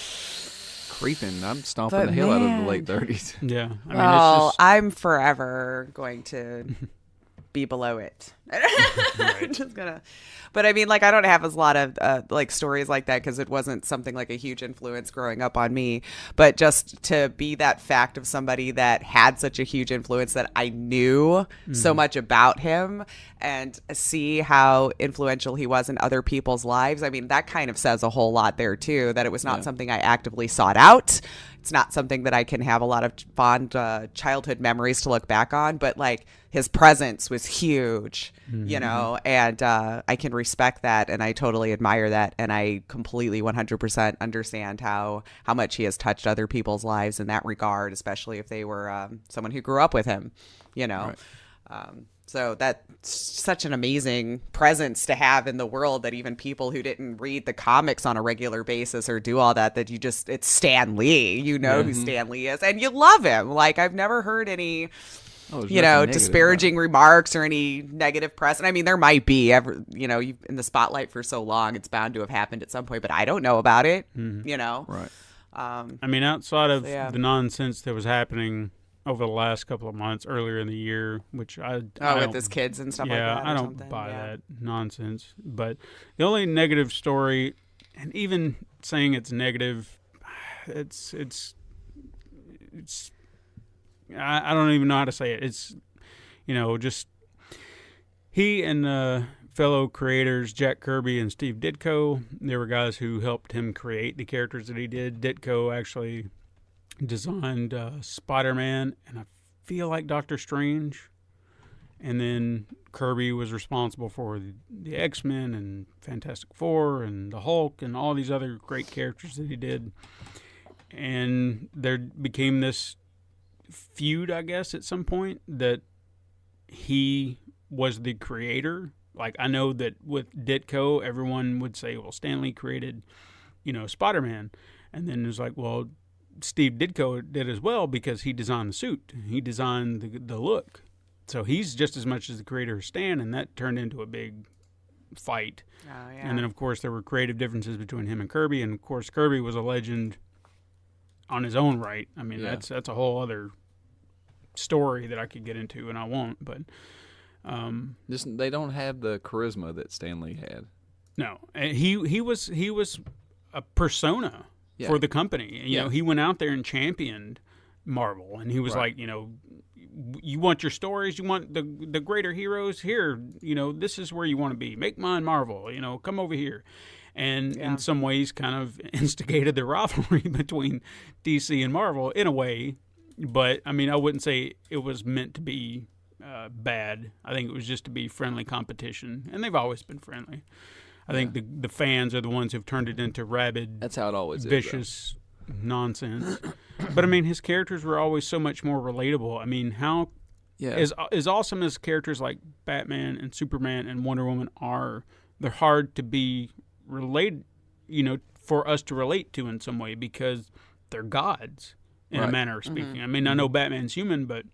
creeping. I'm stomping the hell out of the late 30s. Yeah. I mean, well, it's just... I'm forever going to be below it. Right. Just gonna, but I mean, like, I don't have a lot of like stories like that because it wasn't something like a huge influence growing up on me. But just to be that fact of somebody that had such a huge influence that I knew so much about him and see how influential he was in other people's lives. I mean, that kind of says a whole lot there too, that it was not something I actively sought out. It's not something that I can have a lot of fond childhood memories to look back on, but like his presence was huge, you know, and I can respect that, and I totally admire that, and I completely 100% understand how much he has touched other people's lives in that regard, especially if they were someone who grew up with him, you know. Right. So that's such an amazing presence to have in the world, that even people who didn't read the comics on a regular basis or do all that, that you just, it's Stan Lee, you know who Stan Lee is, and you love him. Like, I've never heard any, you know, disparaging remarks or any negative press. And I mean, there might be, you know, you've in the spotlight for so long, it's bound to have happened at some point, but I don't know about it, you know? Right. I mean, outside of the nonsense that was happening over the last couple of months, earlier in the year, which I with his kids and stuff like that. Yeah, I don't buy that nonsense. But the only negative story, and even saying it's negative, it's I don't even know how to say it. It's, just he and fellow creators Jack Kirby and Steve Ditko. They were guys who helped him create the characters that he did. Ditko actually designed Spider-Man and I feel like Doctor Strange. And then Kirby was responsible for the X-Men and Fantastic Four and the Hulk and all these other great characters that he did. And there became this feud, I guess, at some point that he was the creator. Like, I know that with Ditko, everyone would say, well, Stan Lee created, Spider-Man. And then it was like, well, Steve Ditko did as well because he designed the suit. He designed the look. So he's just as much as the creator of Stan, and that turned into a big fight. Oh, yeah. And then, of course, there were creative differences between him and Kirby. And, of course, Kirby was a legend on his own right. I mean, that's a whole other story that I could get into, and I won't. But they don't have the charisma that Stan Lee had. No, he was a persona for the company. You know, he went out there and championed Marvel, and he was like, you want your stories, you want the greater heroes here. This is where you want to be. Make mine Marvel. Come over here. And in some ways kind of instigated the rivalry between DC and Marvel in a way. But, I mean, I wouldn't say it was meant to be bad. I think it was just to be friendly competition. And they've always been friendly. I think the fans are the ones who've turned it into rabid, that's how it always vicious nonsense. But, I mean, his characters were always so much more relatable. I mean, how as awesome as characters like Batman and Superman and Wonder Woman are, they're hard to be related, for us to relate to in some way because they're gods in a manner of speaking. Mm-hmm. I mean, I know Batman's human, but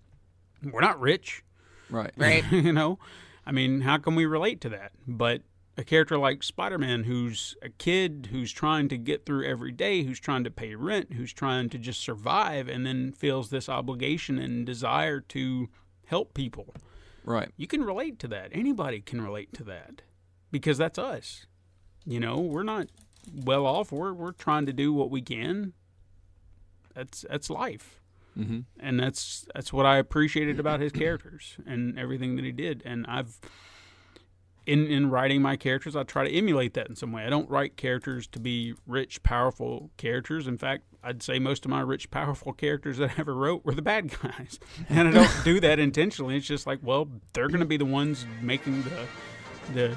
we're not rich. Right. I mean, how can we relate to that? But a character like Spider-Man, who's a kid, who's trying to get through every day, who's trying to pay rent, who's trying to just survive, and then feels this obligation and desire to help people. Right. You can relate to that. Anybody can relate to that because that's us. We're not well off. We're trying to do what we can. That's life. Mm-hmm. And that's what I appreciated about his characters and everything that he did. And I've in writing my characters, I try to emulate that in some way. I don't write characters to be rich, powerful characters. In fact, I'd say most of my rich, powerful characters that I ever wrote were the bad guys. And I don't do that intentionally. It's just like, well, they're going to be the ones making the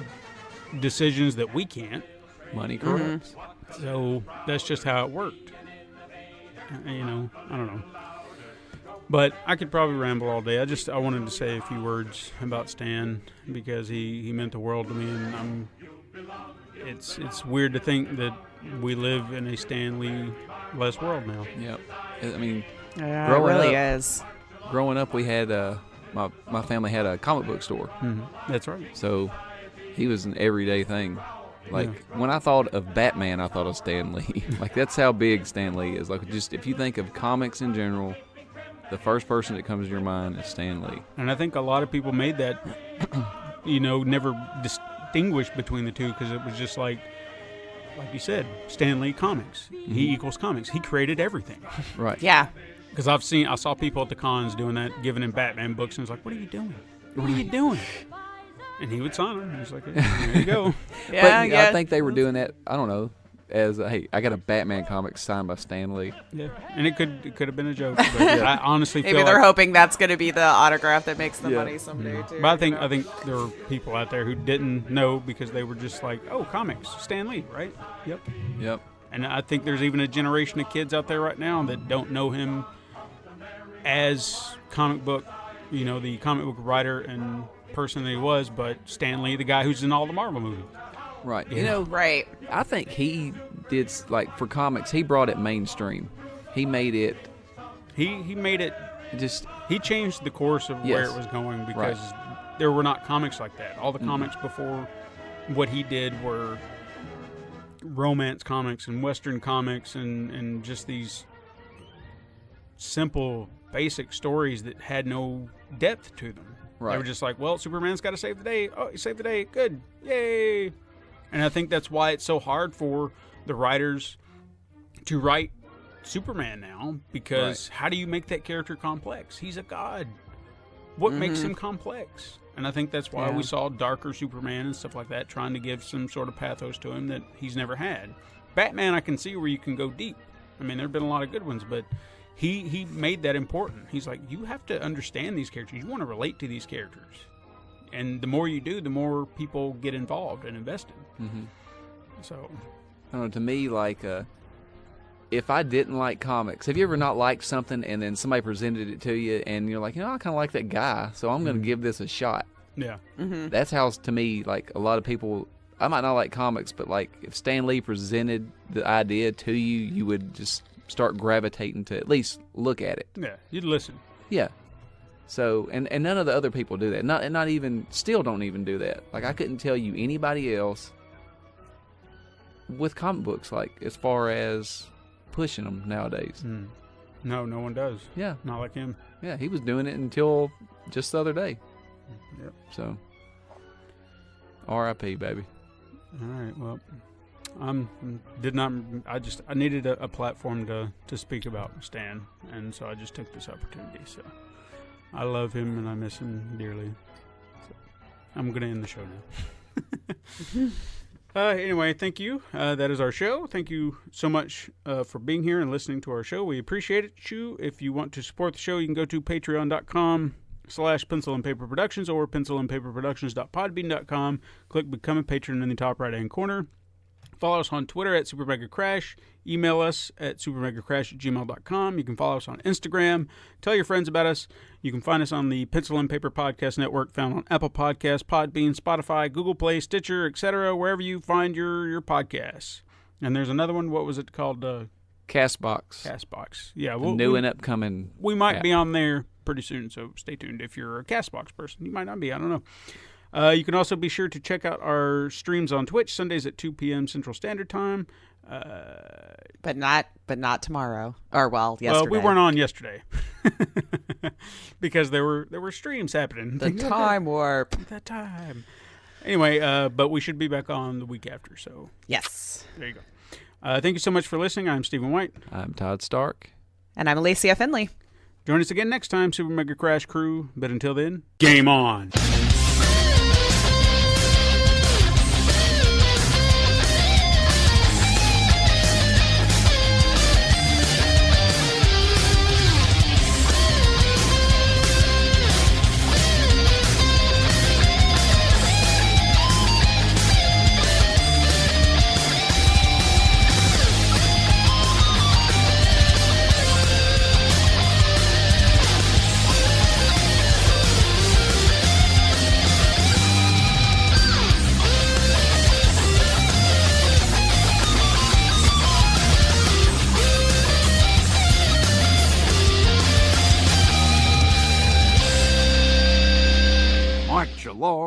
decisions that we can't. Money corrupts. So that's just how it worked. I don't know. But I could probably ramble all day. I wanted to say a few words about Stan because he meant the world to me, and it's weird to think that we live in a Stan Lee-less world now. Yep. I mean, it really is. Growing up, we had my family had a comic book store. Mm-hmm. That's right. So he was an everyday thing. Like, when I thought of Batman, I thought of Stan Lee. Like, that's how big Stan Lee is. Like, just if you think of comics in general, the first person that comes to your mind is Stan Lee. And I think a lot of people made that, never distinguished between the two because it was just like you said, Stan Lee comics. Mm-hmm. He equals comics. He created everything. Right. Yeah. Because I saw people at the cons doing that, giving him Batman books, and it's like, what are you doing? What are you doing? And he would sign them. He was like, hey, there you go. I think they were doing that, I don't know, as, hey, I got a Batman comic signed by Stan Lee. Yeah, and it could have been a joke. But I honestly feel maybe they're hoping that's going to be the autograph that makes the money someday, too. But I think there were people out there who didn't know because they were just like, oh, comics, Stan Lee, right? Yep. And I think there's even a generation of kids out there right now that don't know him as comic book, the comic book writer and person that he was, but Stan Lee, the guy who's in all the Marvel movies. Right. Right. I think he did, like, for comics, he brought it mainstream. He made it. He made it. Just. He changed the course of where it was going because there were not comics like that. All the comics before what he did were romance comics and Western comics and just these simple, basic stories that had no depth to them. Right. They were just like, well, Superman's got to save the day. Oh, he saved the day. Good. Yay. And I think that's why it's so hard for the writers to write Superman now because how do you make that character complex? He's a god. What makes him complex? And I think that's why we saw darker Superman and stuff like that, trying to give some sort of pathos to him that he's never had. Batman, I can see where you can go deep. I mean, there have been a lot of good ones, but he made that important. He's like, you have to understand these characters. You want to relate to these characters. And the more you do, the more people get involved and invested. So, I don't know, to me, like, if I didn't like comics, have you ever not liked something and then somebody presented it to you and you're like, I kind of like that guy, so I'm going to give this a shot. Yeah. That's how, to me, like, a lot of people, I might not like comics, but, like, if Stan Lee presented the idea to you, you would just start gravitating to at least look at it. Yeah, you'd listen. Yeah. So, and none of the other people do that. Not even, still don't even do that. Like, I couldn't tell you anybody else with comic books, like, as far as pushing them nowadays. No one does. Yeah. Not like him. Yeah, he was doing it until just the other day. Yep. So, R.I.P., baby. All right. Well, I needed a platform to speak about Stan, and so I just took this opportunity. So, I love him and I miss him dearly. So, I'm going to end the show now. Anyway, thank you. That is our show. Thank you so much for being here and listening to our show. We appreciate it. If you want to support the show, you can go to patreon.com/Pencil and Paper Productions or pencilandpaperproductions.podbean.com. Click Become a Patron in the top right-hand corner. Follow us on Twitter at SuperMegaCrash. Email us at supermegacrash@gmail.com. You can follow us on Instagram. Tell your friends about us. You can find us on the Pencil and Paper Podcast Network, found on Apple Podcasts, Podbean, Spotify, Google Play, Stitcher, etc., wherever you find your podcasts. And there's another one. What was it called? Castbox. Castbox. Yeah. New and upcoming. We might be on there pretty soon, so stay tuned. If you're a Castbox person, you might not be. I don't know. You can also be sure to check out our streams on Twitch Sundays at 2 p.m. Central Standard Time. But not tomorrow. Or yesterday. Well, we weren't on yesterday because there were streams happening. The time warp. That time. Anyway, but we should be back on the week after. So yes, there you go. Thank you so much for listening. I'm Stephen White. I'm Todd Stark. And I'm Alicia Finley. Join us again next time, Super Mega Crash Crew. But until then, game on.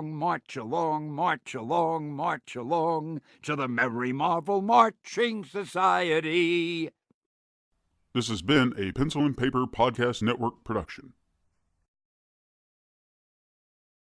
March along, march along, march along to the Merry Marvel Marching Society. This has been a Pencil and Paper Podcast Network production.